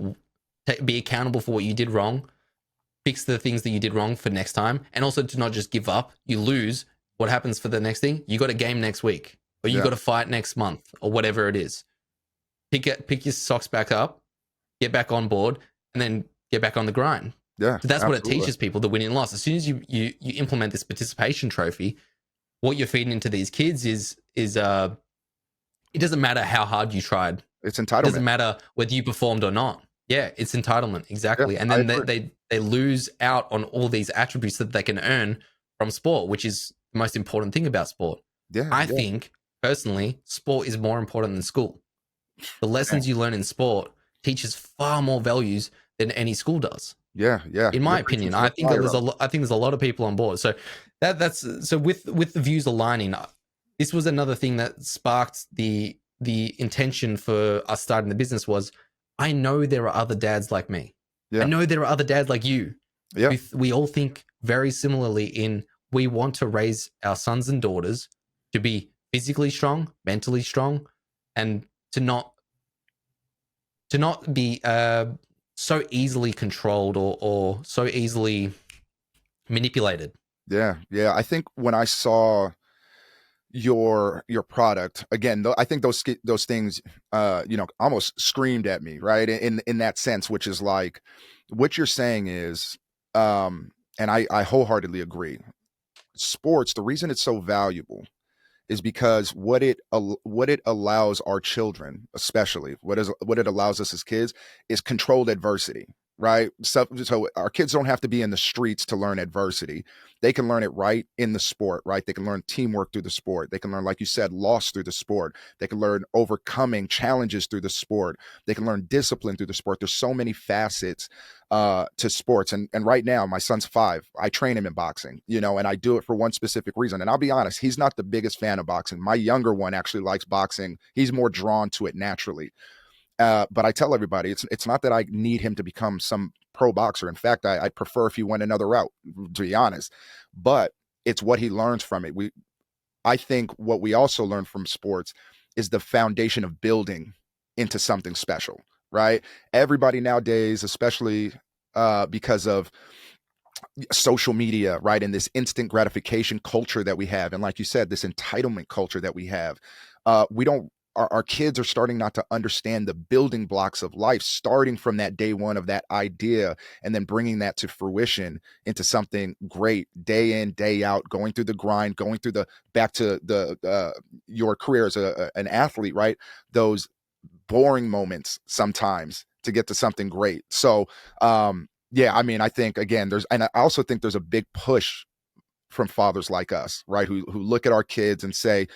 be accountable for what you did wrong, fix the things that you did wrong for next time, and also to not just give up. You lose. What happens for the next thing? You got a game next week, or you got to fight next month, or whatever it is. Pick your socks back up, get back on board, and then get back on the grind. Yeah. So that's what it teaches people, the win and loss. As soon as you implement this participation trophy, what you're feeding into these kids is it doesn't matter how hard you tried. It's entitlement. It doesn't matter whether you performed or not. Yeah, it's entitlement. Exactly. Yeah, and then they lose out on all these attributes that they can earn from sport, which is the most important thing about sport. Yeah. I think, personally, sport is more important than school. The lessons you learn in sport teaches far more values than any school does. Yeah, yeah. In my opinion, I think there's a lot of people on board. So that's so with the views aligning, this was another thing that sparked the intention for us starting the business. Was I know there are other dads like me. Yeah. I know there are other dads like you. Yeah. We all think very similarly in we want to raise our sons and daughters to be physically strong, mentally strong, and to not be so easily controlled or so easily manipulated. Yeah. I think when I saw your product again, I think those things, almost screamed at me, right? In that sense, which is like, what you're saying is, and I wholeheartedly agree. Sports, the reason it's so valuable is because what it allows our children, especially what it allows us as kids, is controlled adversity, right? So our kids don't have to be in the streets to learn adversity. They can learn it right in the sport, right? They can learn teamwork through the sport. They can learn, like you said, loss through the sport. They can learn overcoming challenges through the sport. They can learn discipline through the sport. There's so many facets to sports. And right now, my son's 5. I train him in boxing, and I do it for one specific reason. And I'll be honest, he's not the biggest fan of boxing. My younger one actually likes boxing. He's more drawn to it naturally. But I tell everybody, it's not that I need him to become some pro boxer. In fact, I prefer if he went another route, to be honest. But it's what he learns from it. I think what we also learn from sports is the foundation of building into something special, right? Everybody nowadays, especially because of social media, right, and this instant gratification culture that we have, and like you said, this entitlement culture that we have, our kids are starting not to understand the building blocks of life, starting from that day one of that idea and then bringing that to fruition into something great, day in, day out, going through the grind, going through back to your career as an athlete, right? Those boring moments sometimes to get to something great. So, I think, again, and I also think there's a big push from fathers like us, right? Who look at our kids and say,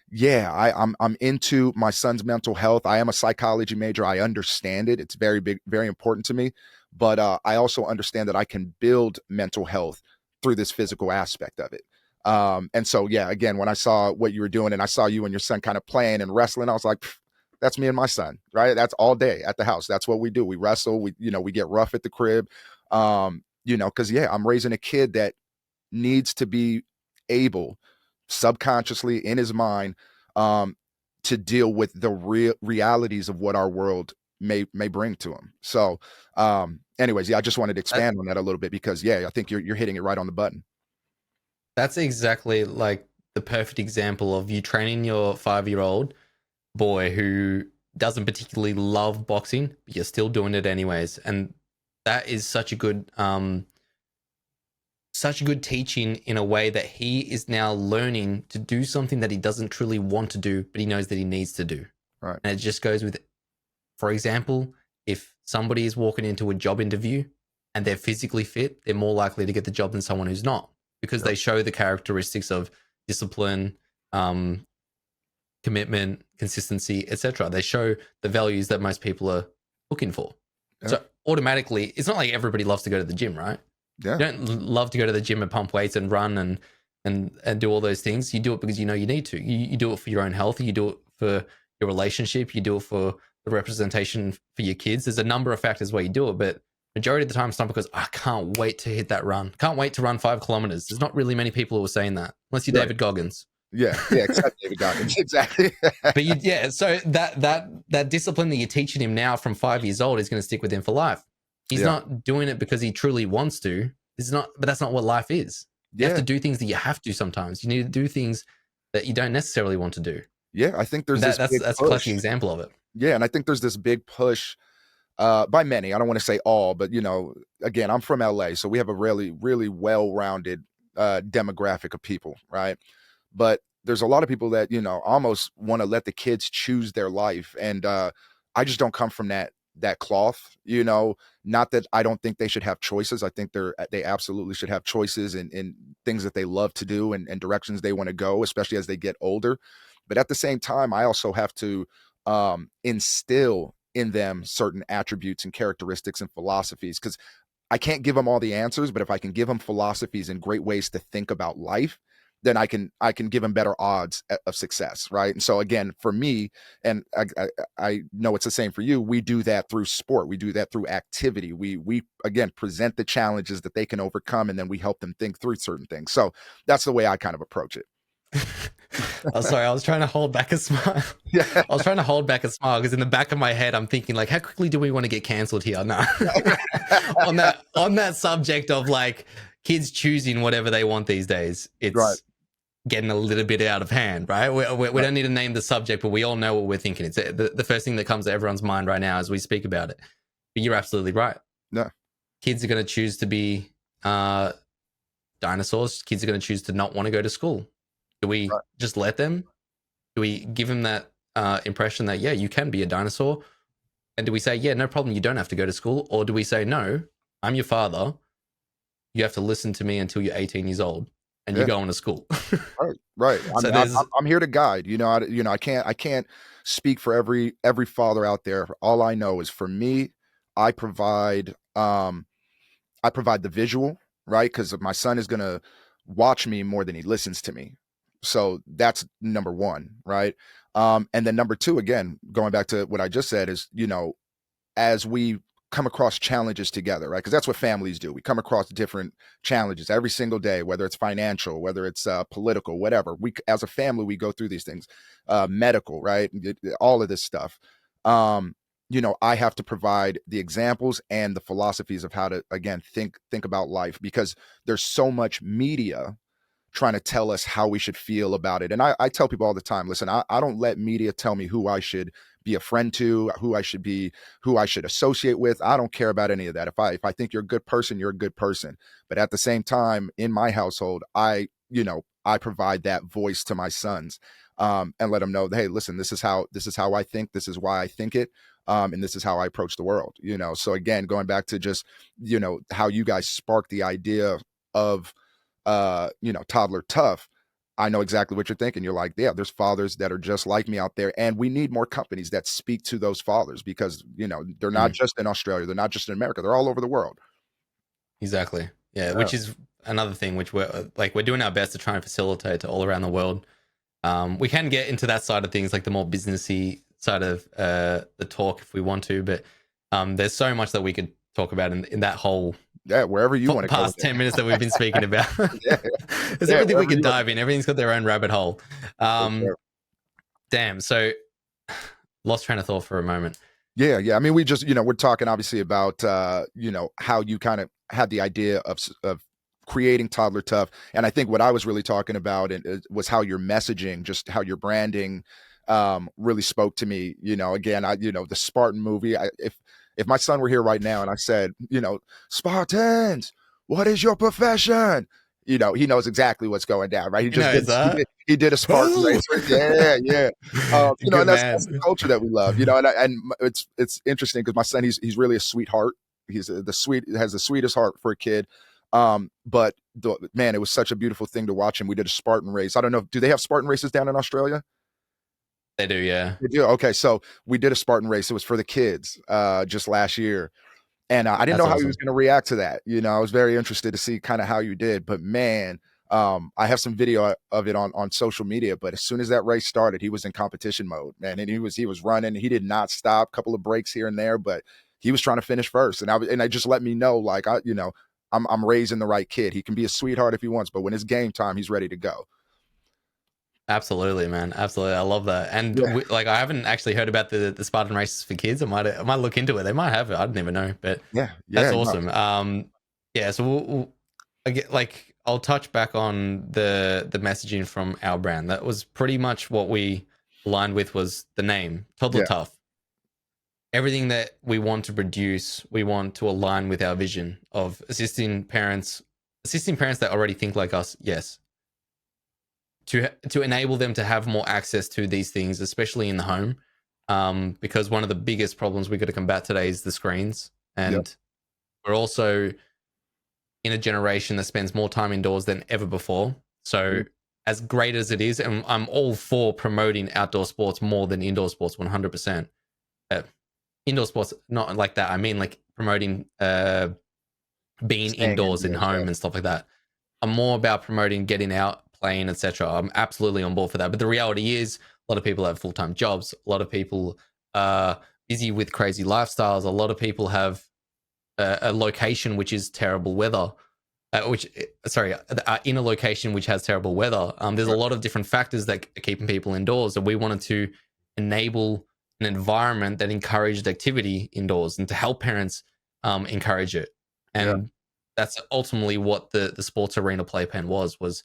yeah, I'm into my son's mental health. I am a psychology major. I understand it. It's very big, very important to me. But I also understand that I can build mental health through this physical aspect of it. And so, yeah, again, when I saw what you were doing and I saw you and your son kind of playing and wrestling, I was like, that's me and my son, right? That's all day at the house. That's what we do. We wrestle. We get rough at the crib, because, I'm raising a kid that needs to be able subconsciously in his mind to deal with the realities of what our world may bring to him. So anyways, I just wanted to expand on that a little bit because I think you're hitting it right on the button. That's exactly like the perfect example of you training your 5-year-old boy who doesn't particularly love boxing, but you're still doing it anyways. And that is such a good teaching in a way that he is now learning to do something that he doesn't truly want to do, but he knows that he needs to do. Right. And it just goes with, for example, if somebody is walking into a job interview and they're physically fit, they're more likely to get the job than someone who's not, because they show the characteristics of discipline, commitment, consistency, etc. They show the values that most people are looking for. Yeah. So automatically, it's not like everybody loves to go to the gym, right? Yeah. You don't love to go to the gym and pump weights and run and do all those things. You do it because you know you need to. You do it for your own health. You do it for your relationship. You do it for the representation for your kids. There's a number of factors why you do it, but Majority of the time, it's not because I can't wait to hit that run. Can't wait to run 5 kilometers. There's not really many people who are saying that, unless you're Right. David Goggins. Yeah, except David Goggins. Exactly. But so that discipline that you're teaching him now from 5 years old is going to stick with him for life. He's not doing it because he truly wants to. But that's not what life is. You have to do things that you have to sometimes. You need to do things that you don't necessarily want to do. Yeah, I think there's that's a classic example of it. Yeah, and I think there's this big push by many. I don't want to say all, but again, I'm from LA, so we have a really, really well-rounded demographic of people, right? But there's a lot of people that almost want to let the kids choose their life, and I just don't come from that cloth. Not that I don't think they should have choices. I think they absolutely should have choices in things that they love to do and directions they want to go, especially as they get older. But at the same time, I also have to instill in them certain attributes and characteristics and philosophies, because I can't give them all the answers, but if I can give them philosophies and great ways to think about life, then I can give them better odds of success, right? And so again, for me, and I know it's the same for you, we do that through sport. We do that through activity. We again present the challenges that they can overcome, and then we help them think through certain things. So that's the way I kind of approach it. Oh, sorry, I was trying to hold back a smile. I was trying to hold back a smile because in the back of my head, I'm thinking like, how quickly do we want to get cancelled here? No, on that subject of like kids choosing whatever they want these days, it's getting a little bit out of hand, right? We don't need to name the subject, but we all know what we're thinking. It's the first thing that comes to everyone's mind right now as we speak about it. But you're absolutely right. No, kids are going to choose to be dinosaurs. Kids are going to choose to not want to go to school. Do we just let them? Do we give them that impression that, yeah, you can be a dinosaur? And do we say, yeah, no problem, you don't have to go to school? Or do we say, no, I'm your father. You have to listen to me until you're 18 years old and you're going to school. Right. So I'm here to guide. I can't speak for every father out there. All I know is for me, I provide the visual, right? Because my son is going to watch me more than he listens to me. So that's number one, right? And then number two, again, going back to what I just said is, as we come across challenges together, right? Because that's what families do. We come across different challenges every single day, whether it's financial, whether it's political, whatever. We, as a family, we go through these things, medical, right? All of this stuff. I have to provide the examples and the philosophies of how to, again, think about life, because there's so much media trying to tell us how we should feel about it. And I tell people all the time, listen, I don't let media tell me who I should be a friend to, who I should associate with. I don't care about any of that. If I think you're a good person, you're a good person. But at the same time, in my household, I provide that voice to my sons, and let them know, hey, listen, this is how I think, this is why I think it. And this is how I approach the world, So again, going back to just, how you guys sparked the idea of, Toddler Tough, I know exactly what you're thinking. You're like, yeah, there's fathers that are just like me out there. And we need more companies that speak to those fathers, because, they're not just in Australia. They're not just in America. They're all over the world. Exactly. Yeah. Which is another thing, which we're doing our best to try and facilitate to all around the world. We can get into that side of things, like the more businessy side of the talk if we want to, but there's so much that we could talk about in that whole wherever you want to go. Past 10 minutes that we've been speaking about. There's everything we can dive in. Everything's got their own rabbit hole. Damn. So lost train of thought for a moment. Yeah. I mean, we just, we're talking obviously about, how you kind of had the idea of creating Toddler Tough. And I think what I was really talking about was how your messaging, just how your branding really spoke to me. Again, the Spartan movie, if my son were here right now and I said, Spartans, what is your profession? He knows exactly what's going down, right? He did a Spartan race. Yeah. And that's the culture that we love, and it's interesting because my son, he's really a sweetheart. He's has the sweetest heart for a kid. But man, it was such a beautiful thing to watch him. We did a Spartan race. I don't know. Do they have Spartan races down in Australia? They do, yeah. They do. Okay, so we did a Spartan race. It was for the kids just last year. And I didn't know how he was going to react to that. I was very interested to see kind of how you did. But man, I have some video of it on social media. But as soon as that race started, he was in competition mode, man. And he was running. He did not stop. A couple of breaks here and there, but he was trying to finish first. And I just let me know, like, I'm raising the right kid. He can be a sweetheart if he wants, but when it's game time, he's ready to go. Absolutely, man. Absolutely. I love that. And Yeah. like, I haven't actually heard about the Spartan races for kids. I might look into it. They might have it. I'd never know, but Yeah. that's No. awesome. Yeah. So I get, like, I'll touch back on the messaging from our brand. That was pretty much what we aligned with, was the name Toddler Yeah. Tough. Everything that we want to produce, we want to align with our vision of assisting parents that already think like us. Yes. To enable them to have more access to these things, especially in the home, because one of the biggest problems we've got to combat today is the screens, and we're also in a generation that spends more time indoors than ever before. So as great as it is, and I'm all for promoting outdoor sports more than indoor sports, 100%. Indoor sports, not like that. I mean, like, promoting being Staying indoors in indoors, home yeah. and stuff like that. I'm more about promoting getting out, playing, etc. I'm absolutely on board for that. But the reality is, a lot of people have full-time jobs. A lot of people are busy with crazy lifestyles. A lot of people have a location which is terrible weather. In a location which has terrible weather. There's a lot of different factors that are keeping people indoors, and we wanted to enable an environment that encouraged activity indoors and to help parents encourage it. And that's ultimately what the sports arena playpen was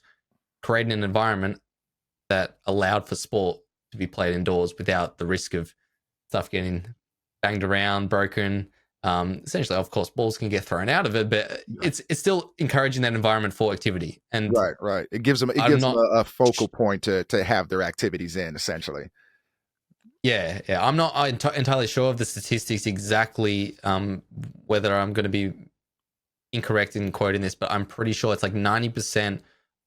creating an environment that allowed for sport to be played indoors without the risk of stuff getting banged around, broken. Essentially, of course, balls can get thrown out of it, but it's still encouraging that environment for activity. And Right. It gives them a focal point to have their activities in, essentially. Yeah. I'm not entirely sure of the statistics exactly, whether I'm going to be incorrect in quoting this, but I'm pretty sure it's like 90%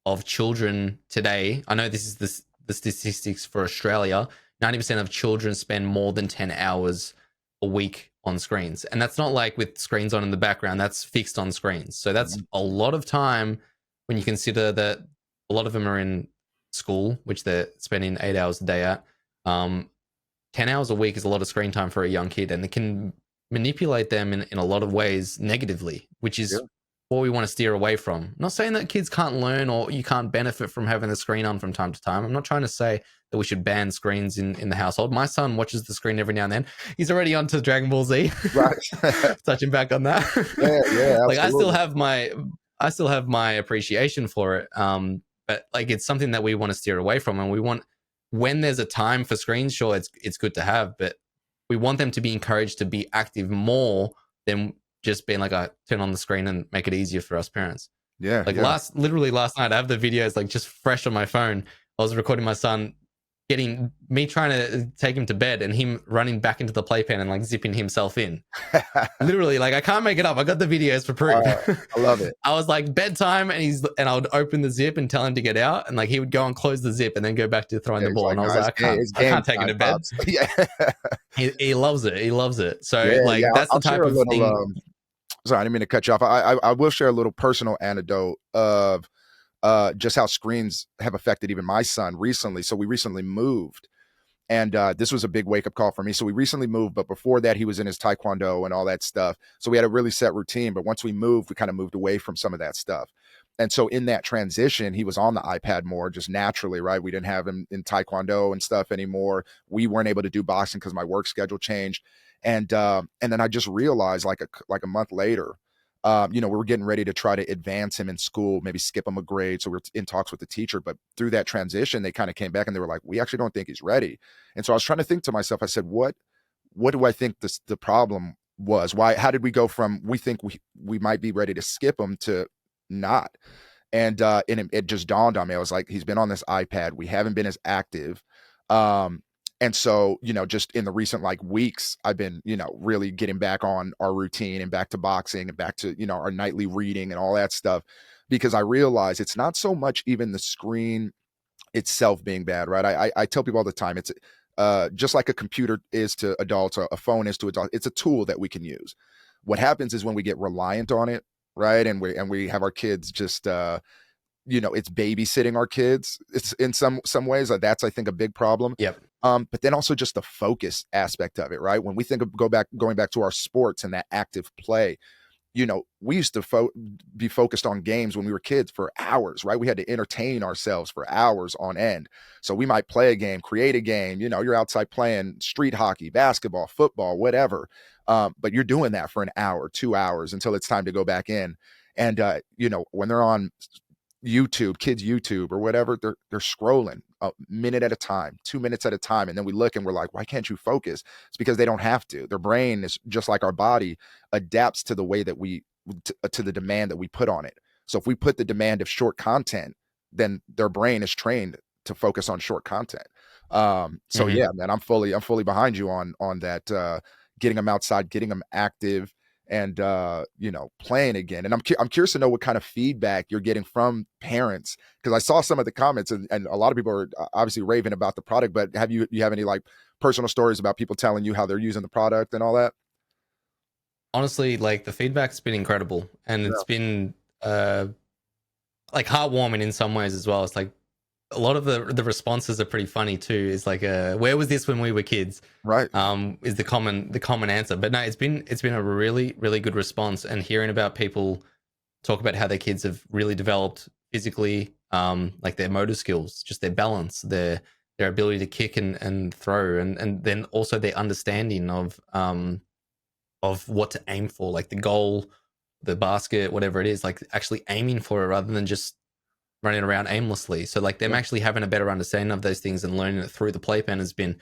of children today. I know this is the statistics for Australia. 90% of children spend more than 10 hours a week on screens. And that's not like with screens on in the background, that's fixed on screens. So that's a lot of time when you consider that a lot of them are in school, which they're spending 8 hours a day at. 10 hours a week is a lot of screen time for a young kid, and it can manipulate them in a lot of ways negatively, which is what we want to steer away from. I'm not saying that kids can't learn or you can't benefit from having the screen on from time to time. I'm not trying to say that we should ban screens in the household. My son watches the screen every now and then. He's already onto Dragon Ball Z. Right. Touching back on that. Yeah, like, I still have my appreciation for it. But like, it's something that we want to steer away from, and we want, when there's a time for screens, sure, it's good to have, but we want them to be encouraged to be active more than just being like, I turn on the screen and make it easier for us parents. Literally last night, I have the videos like just fresh on my phone. I was recording my son trying to take him to bed and him running back into the playpen and like zipping himself in. Literally, like, I can't make it up. I got the videos for proof. I love it. I was like, bedtime, and I would open the zip and tell him to get out, and like he would go and close the zip and then go back to throwing the ball. And I was like, I can't take him to bed. Yeah. He loves it. He loves it. So that's the type of thing. Sorry, I didn't mean to cut you off. I will share a little personal anecdote of just how screens have affected even my son recently. So we recently moved, and this was a big wake up call for me. So we recently moved, but before that, he was in his taekwondo and all that stuff. So we had a really set routine. But once we moved, we kind of moved away from some of that stuff. And so in that transition, he was on the iPad more, just naturally, right? We didn't have him in taekwondo and stuff anymore. We weren't able to do boxing because my work schedule changed. And then I just realized like a month later, we were getting ready to try to advance him in school, maybe skip him a grade. So we were in talks with the teacher, but through that transition, they kind of came back and they were like, we actually don't think he's ready. And so I was trying to think to myself, I said, what do I think the problem was? How did we go from, we think we might be ready to skip him to not? And it just dawned on me. I was like, he's been on this iPad. We haven't been as active. And so, just in the recent like weeks, I've been, really getting back on our routine and back to boxing and back to, our nightly reading and all that stuff, because I realize it's not so much even the screen itself being bad, right? I tell people all the time, it's just like a computer is to adults, or a phone is to adults. It's a tool that we can use. What happens is when we get reliant on it, right? And we have our kids just, it's babysitting our kids. It's in some ways that's, I think, a big problem. Yep. But then also just the focus aspect of it, right? When we think of going back to our sports and that active play, we used to be focused on games when we were kids for hours, right? We had to entertain ourselves for hours on end. So we might play a game, create a game, you're outside playing street hockey, basketball, football, whatever. But you're doing that for an hour, 2 hours until it's time to go back in. And, when they're on YouTube, kids YouTube or whatever, they're scrolling a minute at a time, 2 minutes at a time. And then we look and we're like, why can't you focus? It's because they don't have to. Their brain is just like our body, adapts to the way that to the demand that we put on it. So if we put the demand of short content, then their brain is trained to focus on short content. Yeah, man, I'm fully behind you on that, getting them outside, getting them active, and playing again. And I'm curious to know what kind of feedback you're getting from parents, because I saw some of the comments and a lot of people are obviously raving about the product, but you have any like personal stories about people telling you how they're using the product and all that? Honestly, like the feedback's been incredible, and it's been like heartwarming in some ways as well. It's like a lot of the responses are pretty funny too. It's like, where was this when we were kids? Right. Is the common answer. But no, it's been a really, really good response, and hearing about people talk about how their kids have really developed physically, like their motor skills, just their balance, their ability to kick and throw, and then also their understanding of what to aim for, like the goal, the basket, whatever it is, like actually aiming for it rather than just running around aimlessly. So like them actually having a better understanding of those things and learning it through the playpen has been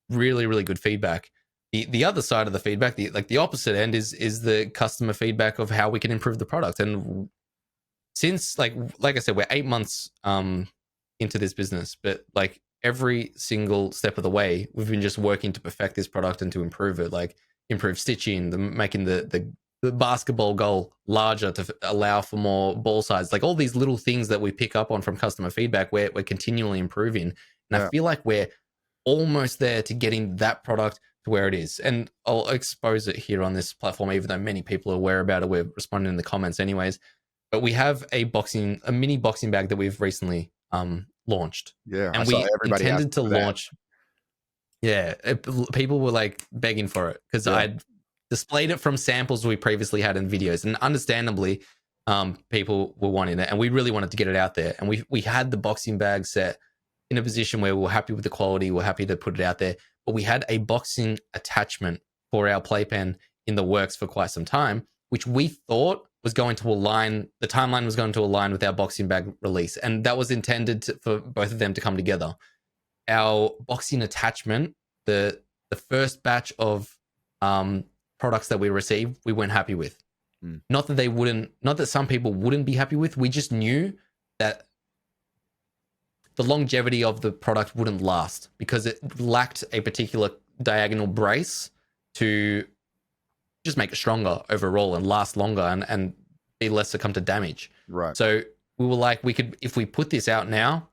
really, really good feedback. The other side of the feedback, the opposite end is the customer feedback of how we can improve the product. And since like I said, we're 8 months into this business, but like every single step of the way, we've been just working to perfect this product and to improve it, like improve stitching, making the basketball goal larger to allow for more ball size, like all these little things that we pick up on from customer feedback, we're continually improving. And I feel like we're almost there to getting that product to where it is. And I'll expose it here on this platform, even though many people are aware about it. We're responding in the comments anyways. But we have a mini boxing bag that we've recently launched. Yeah. And we intended to launch. Yeah. People were like begging for it because I'd displayed it from samples we previously had in videos, and understandably people were wanting it, and we really wanted to get it out there. And we had the boxing bag set in a position where we were happy with the quality, we're happy to put it out there, but we had a boxing attachment for our playpen in the works for quite some time, which we thought was going to align, the timeline was going to align with our boxing bag release, and that was intended for both of them to come together. Our boxing attachment, the first batch of products that we received, we weren't happy with. Not that some people wouldn't be happy with, we just knew that the longevity of the product wouldn't last because it lacked a particular diagonal brace to just make it stronger overall and last longer and be less succumb to damage. Right. So we were like, if we put this out now,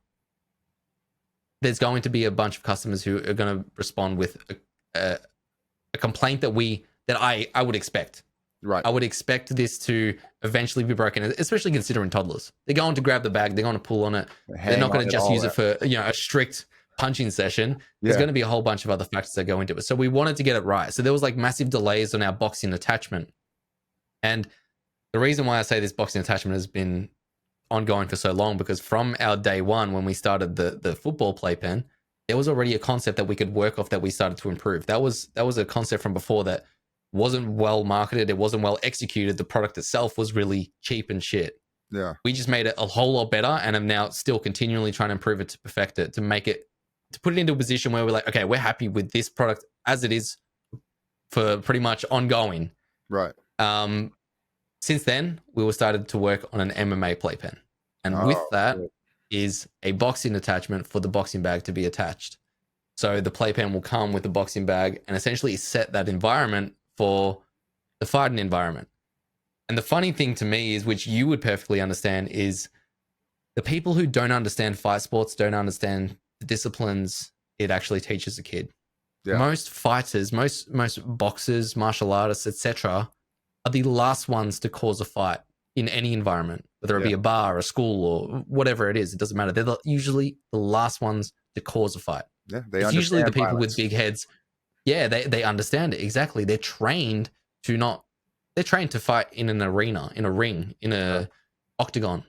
there's going to be a bunch of customers who are going to respond with a complaint that I would expect. Right. I would expect this to eventually be broken, especially considering toddlers. They're going to grab the bag, they're going to pull on it. They're not going to just use it for a strict punching session. There's going to be a whole bunch of other factors that go into it. So we wanted to get it right. So there was like massive delays on our boxing attachment. And the reason why I say this boxing attachment has been ongoing for so long, because from our day one, when we started the football playpen, there was already a concept that we could work off that we started to improve. That was a concept from before that wasn't well marketed. It wasn't well executed. The product itself was really cheap and shit. Yeah. We just made it a whole lot better, and I'm now still continually trying to improve it, to perfect it, to put it into a position where we're like, okay, we're happy with this product as it is for pretty much ongoing. Right. Since then, we were started to work on an MMA playpen. And with that is a boxing attachment for the boxing bag to be attached. So the playpen will come with the boxing bag and essentially set that environment for the fighting environment. And the funny thing to me is, which you would perfectly understand, is the people who don't understand fight sports don't understand the disciplines it actually teaches a kid. Yeah. Most fighters, most boxers, martial artists, etc., are the last ones to cause a fight in any environment. whether it be a bar, a school, or whatever it is. It doesn't matter. They're usually the last ones to cause a fight. Yeah, they It's usually the people violence. with big heads. Yeah, they understand it. Exactly. They're trained to fight in an arena, in a ring, in a octagon.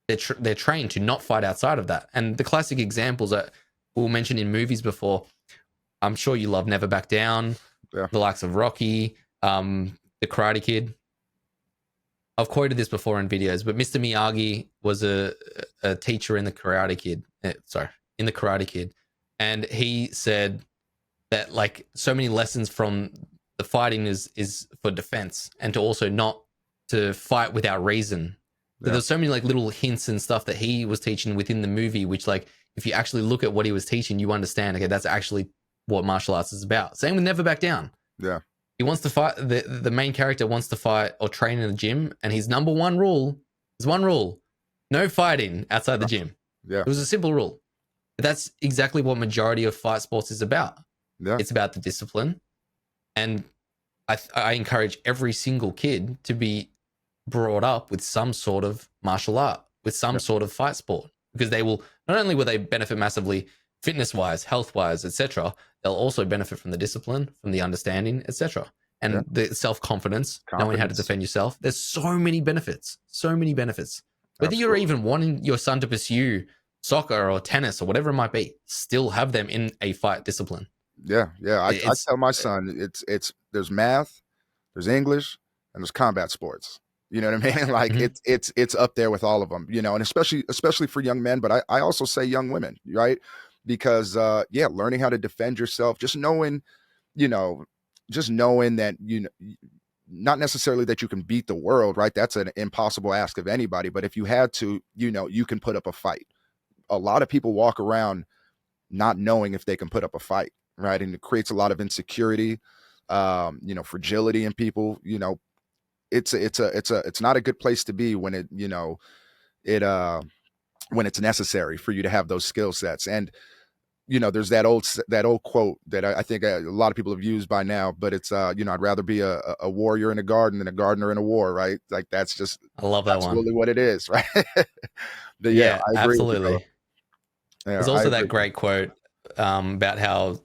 They're trained to not fight outside of that. And the classic examples that we'll mention in movies before, I'm sure you love Never Back Down, the likes of Rocky, The Karate Kid. I've quoted this before in videos, but Mr. Miyagi was a teacher in The Karate Kid. In The Karate Kid. And he said that like so many lessons from the fighting is for defense and to also not to fight without reason. So there's so many like little hints and stuff that he was teaching within the movie, which like if you actually look at what he was teaching, you understand, okay, that's actually what martial arts is about. Same with Never Back Down. Yeah. He wants to fight, the main character wants to fight or train in a gym, and his number one rule is one rule: no fighting outside the gym. Yeah. It was a simple rule. But that's exactly what majority of fight sports is about. Yeah. It's about the discipline. And I encourage every single kid to be brought up with some sort of martial art, with some sort of fight sport, because they will, not only will they benefit massively fitness-wise, health-wise, etc., they'll also benefit from the discipline, from the understanding, etc., and the self-confidence, knowing how to defend yourself. There's so many benefits. Whether you're even wanting your son to pursue soccer or tennis or whatever it might be, still have them in a fight discipline. Yeah. I tell my son there's math, there's English, and there's combat sports. You know what I mean? Like it's up there with all of them, you know, and especially for young men, but I also say young women, right? Because learning how to defend yourself, just knowing that, you know, not necessarily that you can beat the world, right? That's an impossible ask of anybody, but if you had to, you know, you can put up a fight. A lot of people walk around not knowing if they can put up a fight, right? And it creates a lot of insecurity, fragility in people. You know, it's not a good place to be when when it's necessary for you to have those skill sets. And you know, there's that old quote that I think a lot of people have used by now, but it's I'd rather be a warrior in a garden than a gardener in a war, right? Like that's just, I love that absolutely one. what it is, right? But yeah, I agree absolutely. There's also that great quote about how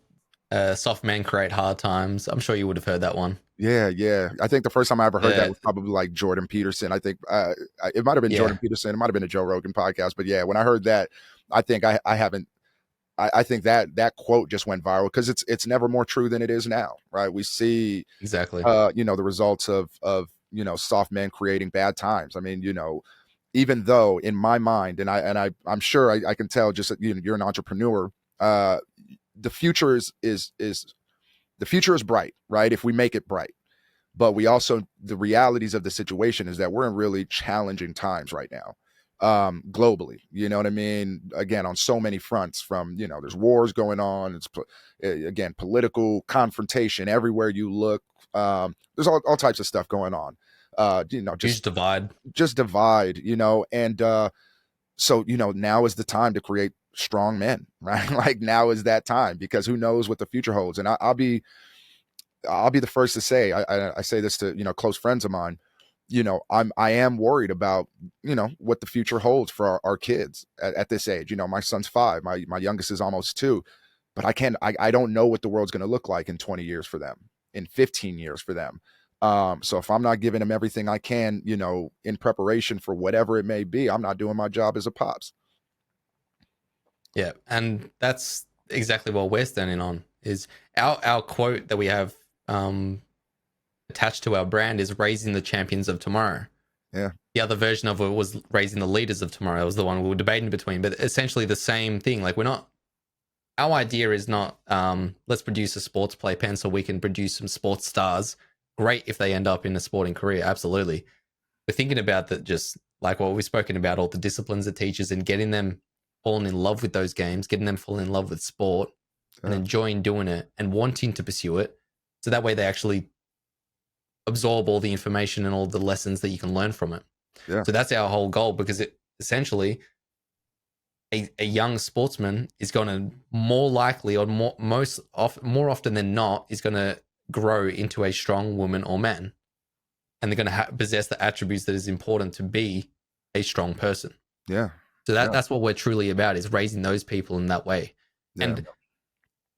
soft men create hard times. I'm sure you would have heard that one. Yeah. I think the first time I ever heard that was probably like Jordan Peterson. I think it might have been Jordan Peterson. It might have been a Joe Rogan podcast. But yeah, when I heard that, I think I think that quote just went viral because it's never more true than it is now, right? We see exactly, the results of soft men creating bad times. I mean, even though in my mind, and I'm sure I can tell, just you're an entrepreneur. The future is bright, right? If we make it bright, but we also, the realities of the situation is that we're in really challenging times right now. Globally, you know what I mean? Again, on so many fronts, from, there's wars going on. It's again, political confrontation everywhere you look. There's all types of stuff going on. Just divide, and so, now is the time to create strong men, right? Like now is that time, because who knows what the future holds. And I'll be the first to say, I say this to, close friends of mine, I am worried about, what the future holds for our kids at this age. My son's 5, my youngest is almost 2, but I don't know what the world's going to look like in 20 years for them, in 15 years for them. So if I'm not giving them everything I can, in preparation for whatever it may be, I'm not doing my job as a pops. Yeah. And that's exactly what we're standing on, is our quote that we have, attached to our brand is raising the champions of tomorrow. Yeah. The other version of it was raising the leaders of tomorrow. It was the one we were debating between, but essentially the same thing. Like our idea is not, let's produce a sports playpen so we can produce some sports stars. Great if they end up in a sporting career. Absolutely. We're thinking about that, just like what we've spoken about, all the disciplines it teaches, and getting them falling in love with those games, getting them falling in love with sport and enjoying doing it and wanting to pursue it. So that way they actually absorb all the information and all the lessons that you can learn from it. Yeah. So that's our whole goal, because it essentially a young sportsman is going to more likely, or more often than not, is going to grow into a strong woman or man, and they're going to possess the attributes that is important to be a strong person. Yeah. So that's what we're truly about, is raising those people in that way. Yeah. And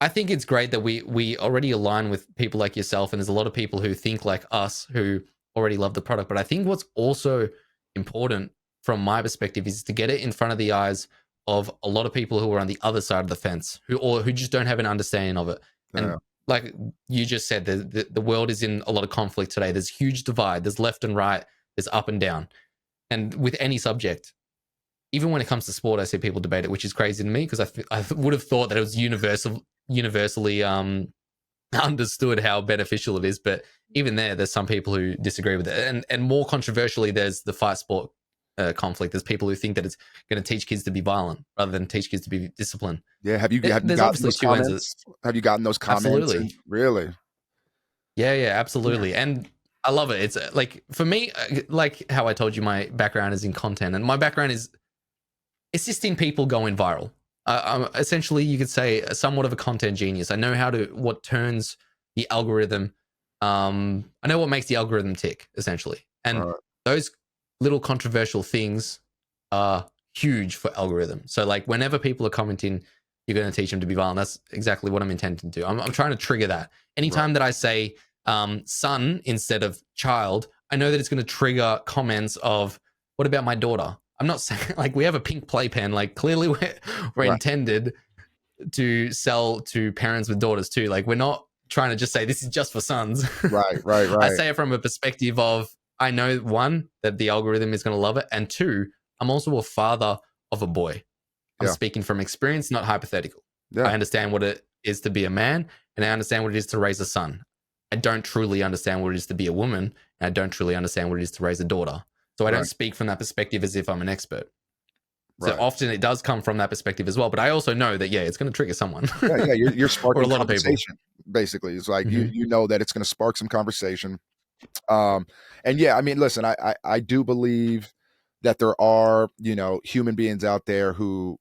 I think it's great that we already align with people like yourself, and there's a lot of people who think like us who already love the product. But I think what's also important from my perspective is to get it in front of the eyes of a lot of people who are on the other side of the fence, who just don't have an understanding of it. And like you just said, the world is in a lot of conflict today. There's huge divide. There's left and right. There's up and down. And with any subject, even when it comes to sport, I see people debate it, which is crazy to me, because I would have thought that it was universally understood how beneficial it is. But even there's some people who disagree with it. And more controversially, there's the fight sport conflict. There's people who think that it's going to teach kids to be violent rather than teach kids to be disciplined. Yeah. Have you gotten those comments? Have you gotten those comments? Absolutely. Really? Yeah, absolutely. Yeah. And I love it. It's like, for me, like how I told you, my background is in content, and my background is assisting people going viral. I'm essentially, you could say, somewhat of a content genius. I know what turns the algorithm. I know what makes the algorithm tick, essentially. And those little controversial things are huge for algorithm. So like whenever people are commenting, you're going to teach them to be violent. That's exactly what I'm intending to do. I'm trying to trigger that. Anytime that I say son instead of child, I know that it's going to trigger comments of, what about my daughter? I'm not saying, like, we have a pink playpen. Like, clearly we're intended to sell to parents with daughters too. Like, we're not trying to just say this is just for sons. Right. I say it from a perspective of, I know, one, that the algorithm is going to love it, and two, I'm also a father of a boy. I'm speaking from experience, not hypothetical. I understand what it is to be a man, and I understand what it is to raise a son. I don't truly understand what it is to be a woman, and I don't truly understand what it is to raise a daughter. So I don't speak from that perspective as if I'm an expert. So often it does come from that perspective as well. But I also know that, it's going to trigger someone. You're sparking or a lot conversation, of people. Basically. It's like you know that it's going to spark some conversation. And I mean, listen, I do believe that there are, human beings out there who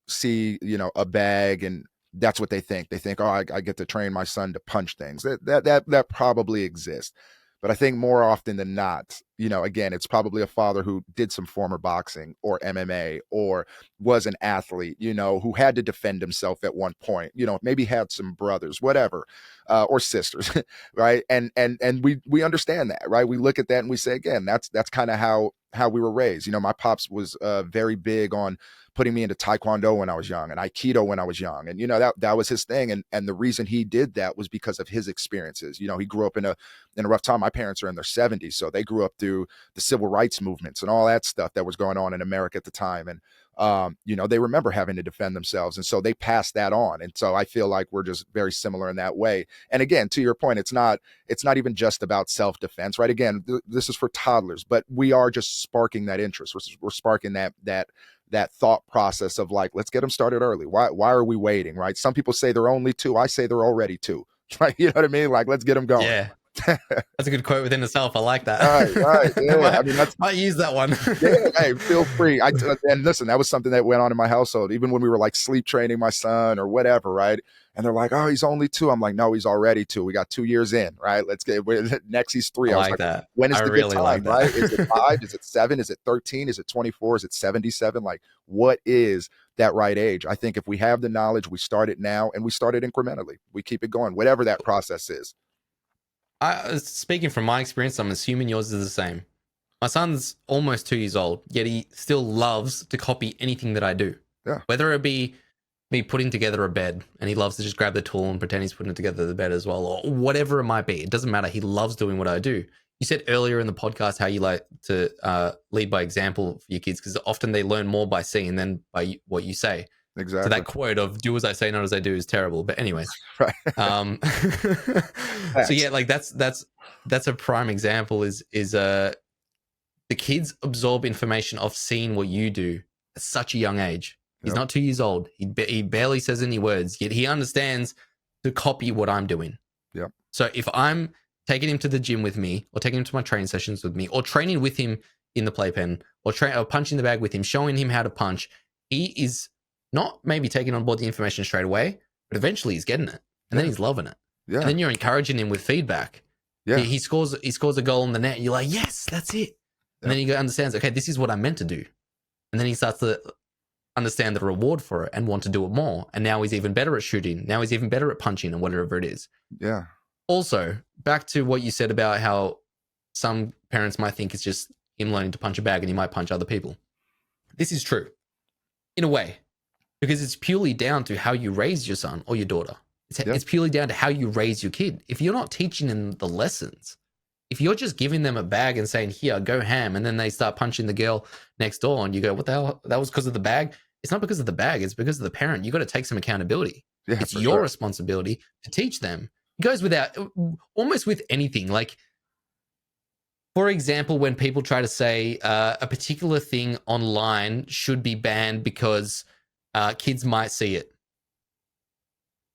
see, a bag, and that's what they think. They think, oh, I get to train my son to punch things. That probably exists. But I think more often than not, again, it's probably a father who did some former boxing or MMA or was an athlete, who had to defend himself at one point, maybe had some brothers, whatever, or sisters, right? And we understand that, right? We look at that and we say, again, that's kind of how we were raised. My pops was very big on putting me into Taekwondo when I was young and Aikido when I was young. And, that was his thing. And the reason he did that was because of his experiences. He grew up in a rough time. My parents are in their 70s. So they grew up through the civil rights movements and all that stuff that was going on in America at the time. And, they remember having to defend themselves. And so they passed that on. And so I feel like we're just very similar in that way. And again, to your point, it's not even just about self-defense, right? Again, this is for toddlers, but we are just sparking that interest. We're sparking that thought process of like, let's get them started early. Why are we waiting, right? Some people say they're only 2. I say they're already 2, right? You know what I mean? Like, let's get them going. Yeah. That's a good quote within itself. I like that. Right. Yeah. I use that one. Hey, feel free. And listen, that was something that went on in my household, even when we were like sleep training my son or whatever, right? And they're like, oh, he's only 2. I'm like, no, he's already 2. We got 2 years in, right? Let's get next. He's 3. I was like that. When is the really good time, right? Is it 5? Is it 7? Is it 13? Is it 24? Is it 77? Like, what is that right age? I think if we have the knowledge, we start it now, and we start it incrementally. We keep it going, whatever that process is. Speaking from my experience, I'm assuming yours is the same. My son's almost 2 years old, yet he still loves to copy anything that I do. Yeah. Whether it be me putting together a bed, and he loves to just grab the tool and pretend he's putting it together the bed as well, or whatever it might be. It doesn't matter. He loves doing what I do. You said earlier in the podcast how you like to lead by example for your kids, because often they learn more by seeing than by what you say. Exactly. So that quote of "do as I say, not as I do" is terrible. But anyways, right. So yeah, like that's a prime example. Is the kids absorb information of seeing what you do at such a young age. He's not 2 years old. He barely says any words, yet he understands to copy what I'm doing. Yep. So if I'm taking him to the gym with me, or taking him to my training sessions with me, or training with him in the playpen, or punching the bag with him, showing him how to punch, he is not maybe taking on board the information straight away, but eventually he's getting it, and then he's loving it. Yeah. And then you're encouraging him with feedback. Yeah. He scores a goal in the net, and you're like, yes, that's it. And then he understands, okay, this is what I'm meant to do. And then he starts to understand the reward for it and want to do it more. And now he's even better at shooting. Now he's even better at punching and whatever it is. Yeah. Also, back to what you said about how some parents might think it's just him learning to punch a bag and he might punch other people. This is true in a way, because it's purely down to how you raise your son or your daughter. It's purely down to how you raise your kid. If you're not teaching them the lessons, if you're just giving them a bag and saying, here, go ham, and then they start punching the girl next door and you go, what the hell? That was because of the bag? It's not because of the bag. It's because of the parent. You got to take some accountability. Yeah, it's your responsibility to teach them. It goes without, almost with anything. Like, for example, when people try to say a particular thing online should be banned because kids might see it.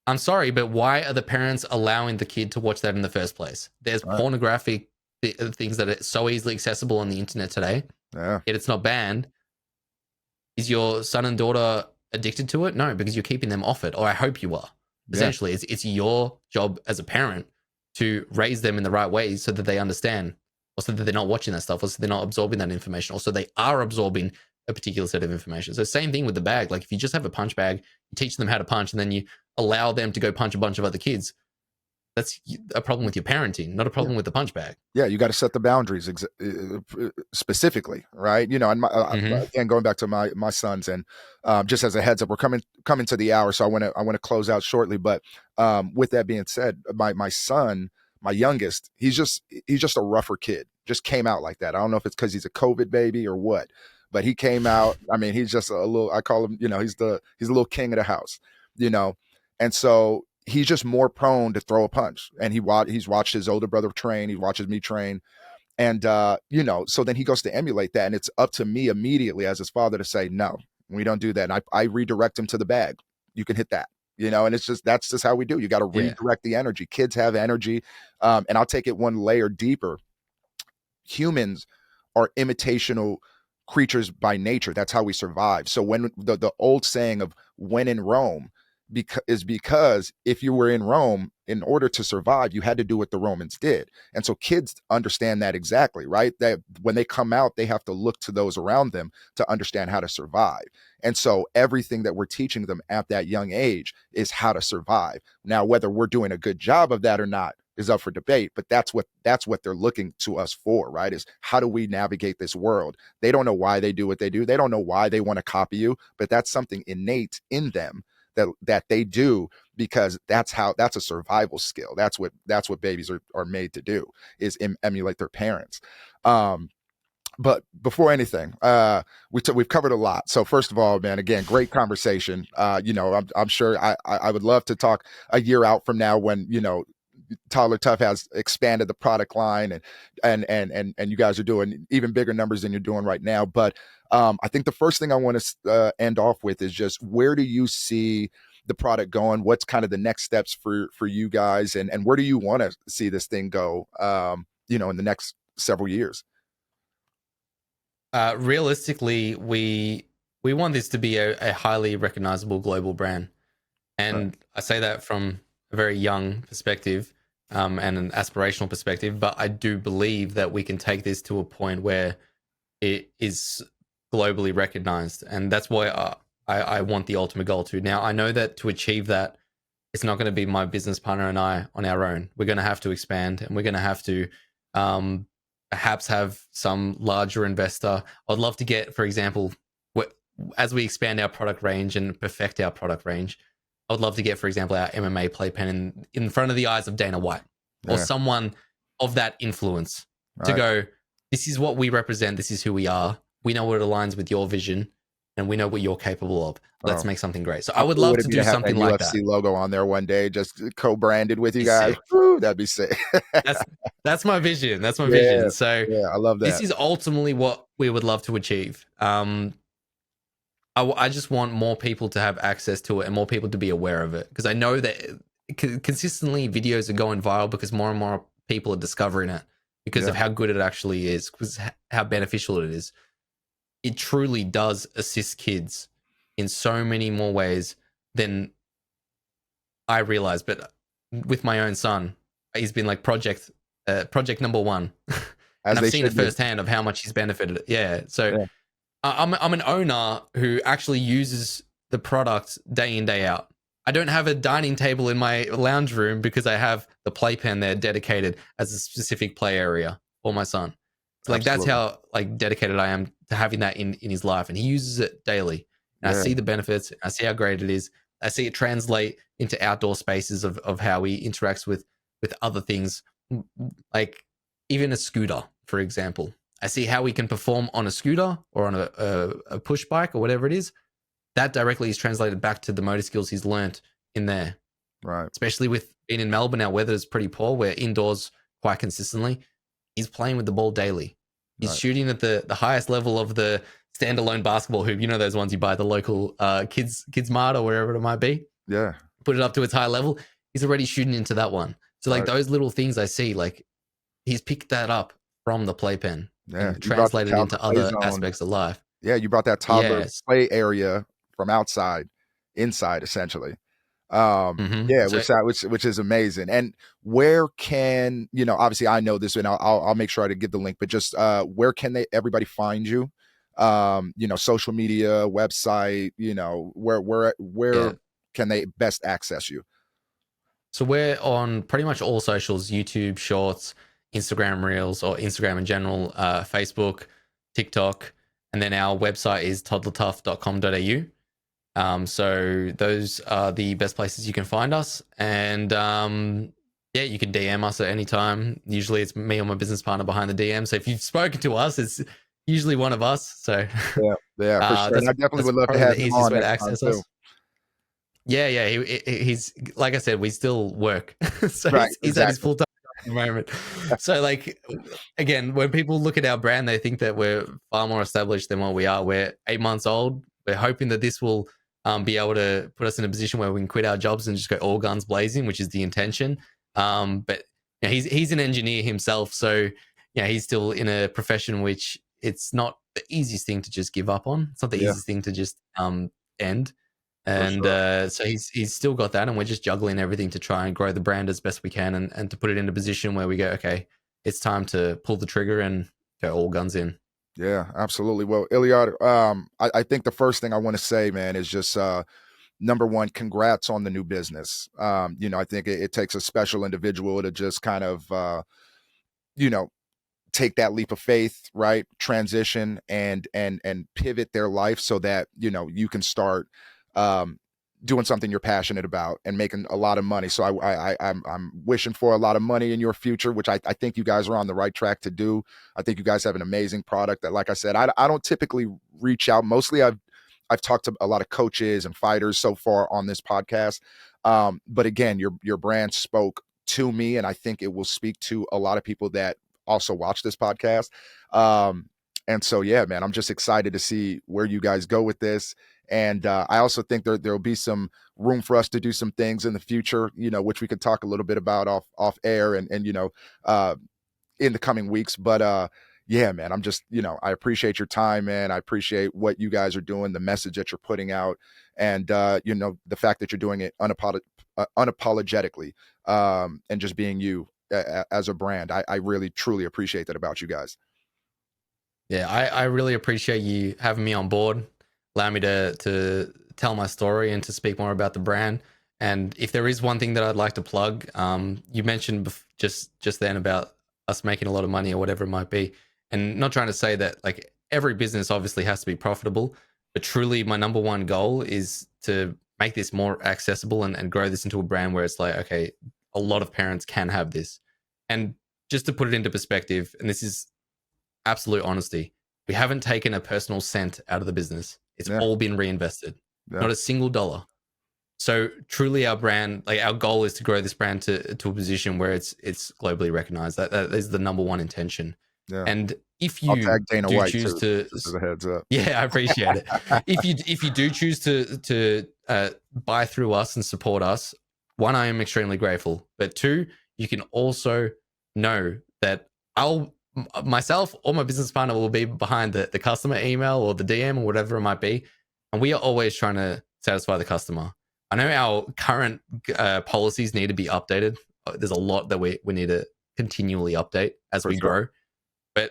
I'm sorry, but why are the parents allowing the kid to watch that in the first place? There's pornographic things that are so easily accessible on the internet today. Yeah. Yet it's not banned. Is your son and daughter addicted to it? No, because you're keeping them off it, or I hope you are. Essentially, it's your job as a parent to raise them in the right way so that they understand, or so that they're not watching that stuff, or so they're not absorbing that information, or so they are absorbing a particular set of information. So same thing with the bag. Like if you just have a punch bag, you teach them how to punch, and then you allow them to go punch a bunch of other kids, that's a problem with your parenting, not a problem with the punch bag. Yeah, you got to set the boundaries specifically, right? You know, and again, going back to my sons, and just as a heads up, we're coming to the hour, so I want to close out shortly. But with that being said, my son, my youngest, he's just a rougher kid. Just came out like that. I don't know if it's because he's a COVID baby or what, but he came out. I mean, he's just a little. I call him, you know, he's a little king of the house, you know, and so he's just more prone to throw a punch. And he's watched his older brother train. He watches me train. And, you know, so then he goes to emulate that. And it's up to me immediately as his father to say, no, we don't do that. And I redirect him to the bag. You can hit that, you know, and that's just how we do. You got to redirect the energy. Kids have energy. And I'll take it one layer deeper. Humans are imitational creatures by nature. That's how we survive. So when the old saying of when in Rome, because if you were in Rome, in order to survive, you had to do what the Romans did. And so kids understand that exactly, right? That when they come out, they have to look to those around them to understand how to survive. And so everything that we're teaching them at that young age is how to survive. Now, whether we're doing a good job of that or not is up for debate, but that's what they're looking to us for, right? Is how do we navigate this world? They don't know why they do what they do. They don't know why they want to copy you, but that's something innate in them that they do, because that's a survival skill. That's what babies are made to do, is emulate their parents. But before anything, we've covered a lot. So first of all, man, again, great conversation. You know, I'm sure I would love to talk a year out from now when, you know, Toddler Tough has expanded the product line and you guys are doing even bigger numbers than you're doing right now. But I think the first thing I want to end off with is just, where do you see the product going? What's kind of the next steps for you guys, and where do you want to see this thing go, you know, in the next several years? Realistically, we want this to be a highly recognizable global brand. And I say that from a very young perspective, and an aspirational perspective, but I do believe that we can take this to a point where it is globally recognized. And that's why I want the ultimate goal to. Now, I know that to achieve that, it's not going to be my business partner and I on our own. We're going to have to expand, and we're going to have to perhaps have some larger investor. I'd love to get, for example, as we expand our product range and perfect our product range, I would love to get, for example, our MMA playpen in front of the eyes of Dana White or someone of that influence to go, this is what we represent. This is who we are. We know what aligns with your vision, and we know what you're capable of. Let's make something great. So I would love to do something like that. UFC logo on there one day, just co-branded with you guys. Woo, that'd be sick. That's my vision. That's my vision. So I love that. This is ultimately what we would love to achieve. I just want more people to have access to it and more people to be aware of it, because I know that consistently videos are going viral because more and more people are discovering it because of how good it actually is, because how beneficial it is. It truly does assist kids in so many more ways than I realize. But with my own son, he's been like project number one. As and I've they seen it should be. firsthand of how much he's benefited. Yeah. So Yeah. I'm an owner who actually uses the product day in, day out. I don't have a dining table in my lounge room because I have the playpen there dedicated as a specific play area for my son. So like that's Absolutely. how like dedicated I am to having that in his life, and he uses it daily. And I Yeah. see the benefits. I see how great it is. I see it translate into outdoor spaces of how he interacts with other things, like even a scooter, for example. I see how he can perform on a scooter or on a push bike or whatever it is. That directly is translated back to the motor skills he's learnt in there, Right. especially with being in Melbourne. Our weather is pretty poor. We're indoors quite consistently. He's playing with the ball daily. He's Right. shooting at the highest level of the standalone basketball hoop. You know those ones you buy at the local kids mart or wherever it might be. Yeah. Put it up to its high level. He's already shooting into that one. So like Right. those little things I see, like he's picked that up from the playpen Yeah. and You brought the translated toddler into play other zone. aspects of life. Yeah, you brought that toddler Yes. play area from outside inside, essentially. Yeah, So which is amazing. And where can, obviously I know this, and I'll make sure I give the link, but just where can everybody find you? Social media, website, where yeah. can they best access you? So we're on pretty much all socials: YouTube Shorts, Instagram Reels, or Instagram in general, Facebook, TikTok, and then our website is toddlertough.com.au. So those are the best places you can find us, and yeah, you can DM us at any time. Usually, it's me or my business partner behind the DM. So if you've spoken to us, it's usually one of us. So Yeah, for sure. And I definitely that's would love to probably have the him easiest on way to next time access too. us. Yeah, he's like I said, we still work, so Right, he's at his exactly. full time at the moment. So, like, again, when people look at our brand, they think that we're far more established than what we are. We're 8 months old. We're hoping that this will be able to put us in a position where we can quit our jobs and just go all guns blazing, which is the intention. But he's an engineer himself, so he's still in a profession which it's not the easiest thing to just give up on. It's not the Yeah, easiest thing to just end. for And sure. so he's still got that, and we're just juggling everything to try and grow the brand as best we can, and to put it in a position where we go, okay, it's time to pull the trigger and go all guns in. Yeah, absolutely. Well, Ilir, I think the first thing I want to say, man, is just number one, congrats on the new business. I think it takes a special individual to just kind of take that leap of faith, right? Transition and pivot their life so that you can start doing something you're passionate about and making a lot of money. So I'm wishing for a lot of money in your future, which I think you guys are on the right track to do. I think you guys have an amazing product that, like I said, I don't typically reach out. Mostly I've talked to a lot of coaches and fighters so far on this podcast. But again, your brand spoke to me, and I think it will speak to a lot of people that also watch this podcast. And so, yeah, man, I'm just excited to see where you guys go with this. And I also think there'll be some room for us to do some things in the future, which we could talk a little bit about off air and in the coming weeks. But yeah, man, I'm just, I appreciate your time, man. I appreciate what you guys are doing, the message that you're putting out, and the fact that you're doing it unapologetically, and just being you as a brand. I really truly appreciate that about you guys. Yeah, I really appreciate you having me on board, allow me to tell my story and to speak more about the brand. And if there is one thing that I'd like to plug, you mentioned just then about us making a lot of money or whatever it might be, and not trying to say that like every business obviously has to be profitable, but truly my number one goal is to make this more accessible and grow this into a brand where it's like, okay, a lot of parents can have this. And just to put it into perspective, and this is absolute honesty, we haven't taken a personal cent out of the business. It's Yeah. all been reinvested, Yeah. not a single dollar. So truly our brand, like our goal is to grow this brand to a position where it's globally recognized. That is the number one intention. Yeah. And if I'll you tag Dana do White choose too, to, just as a heads up. yeah, I appreciate it. If you do choose to buy through us and support us, one, I am extremely grateful. But two, you can also know that myself or my business partner will be behind the customer email or the DM or whatever it might be, and we are always trying to satisfy the customer. I know our current policies need to be updated. There's a lot that we need to continually update as For we sure. grow.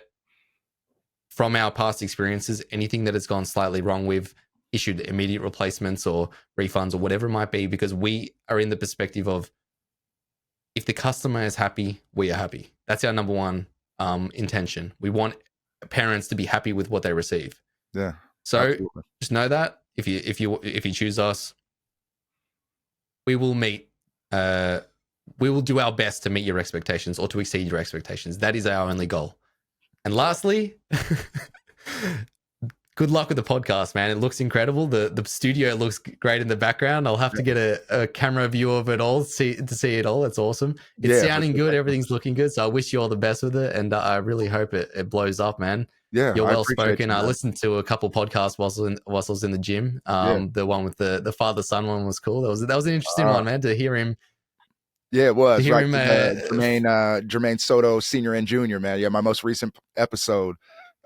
from our past experiences, anything that has gone slightly wrong, we've issued immediate replacements or refunds or whatever it might be, because we are in the perspective of, if the customer is happy, we are happy. That's our number one intention. We want parents to be happy with what they receive. Yeah. So Absolutely. just know that if you choose us, we will meet. We will do our best to meet your expectations or to exceed your expectations. That is our only goal. And lastly, good luck with the podcast, man. It looks incredible. The studio looks great in the background. I'll have to get a camera view of it all, to see it all. It's awesome. It's sounding good. Everything's looking good. So I wish you all the best with it. And I really hope it blows up, man. Yeah. You're I well appreciate spoken. you, I man. listened to a couple podcasts whilst I was in the gym. The one with the father-son one was cool. That was an interesting one, man, to hear him. Yeah, it was, hear right? him, Jermaine Soto, senior and junior, man. Yeah, my most recent episode.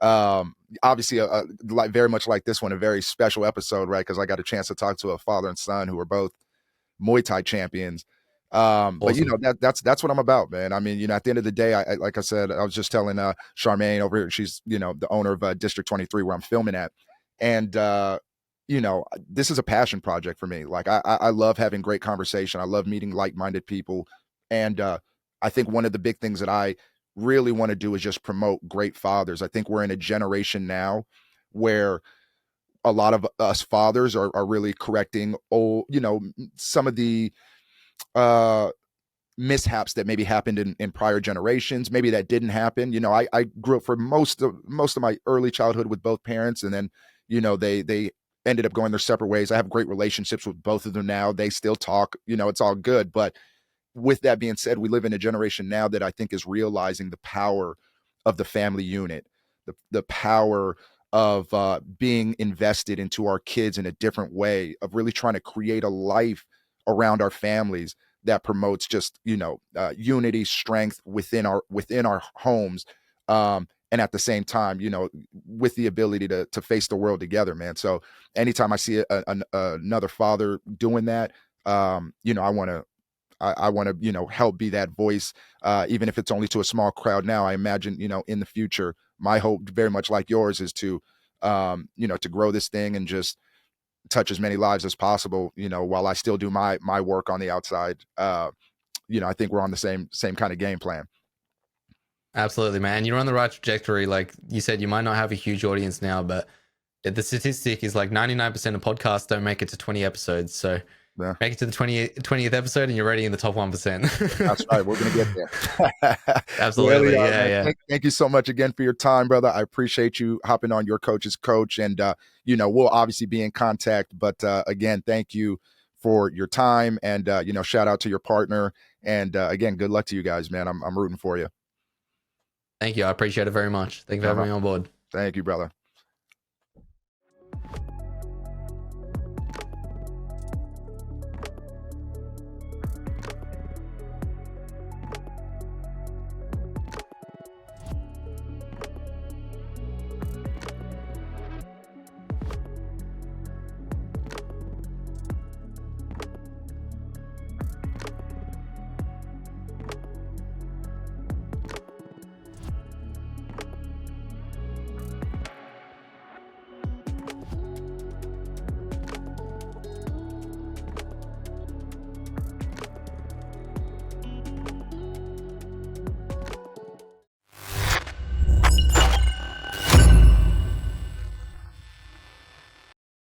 Obviously, like very much like this one, a very special episode, right? Because I got a chance to talk to a father and son who are both Muay Thai champions. But you know, that's what I'm about, man. I mean, you know, at the end of the day, I like I said, I was just telling Charmaine over here, she's, you know, the owner of District 23 where I'm filming at, and you know, this is a passion project for me. Like I love having great conversation. I love meeting like-minded people, and I think one of the big things that I really want to do is just promote great fathers. I think we're in a generation now where a lot of us fathers are really correcting some of the mishaps that maybe happened in prior generations. Maybe that didn't happen. You know, I grew up for most of my early childhood with both parents, and then, you know, they ended up going their separate ways. I have great relationships with both of them now. They still talk, you know, it's all good. But with that being said, we live in a generation now that I think is realizing the power of the family unit, the power of being invested into our kids in a different way, of really trying to create a life around our families that promotes just, you know, unity, strength within our homes. And at the same time, you know, with the ability to face the world together, man. So anytime I see another father doing that, you know, I want to, you know, help be that voice, even if it's only to a small crowd. Now, I imagine, you know, in the future, my hope, very much like yours, is to, you know, to grow this thing and just touch as many lives as possible, you know, while I still do my work on the outside. You know, I think we're on the same kind of game plan. Absolutely, man. You're on the right trajectory. Like you said, you might not have a huge audience now, but the statistic is like 99% of podcasts don't make it to 20 episodes. So Yeah. make it to the 20th episode and you're already in the top 1%. That's right. We're going to get there. Absolutely. Well, Yeah. Thank you so much again for your time, brother. I appreciate you hopping on Your Coach's Coach. And, you know, we'll obviously be in contact. But again, thank you for your time. And, you know, shout out to your partner. And again, good luck to you guys, man. I'm rooting for you. Thank you. I appreciate it very much. Thank you for having me on board. Thank you, brother.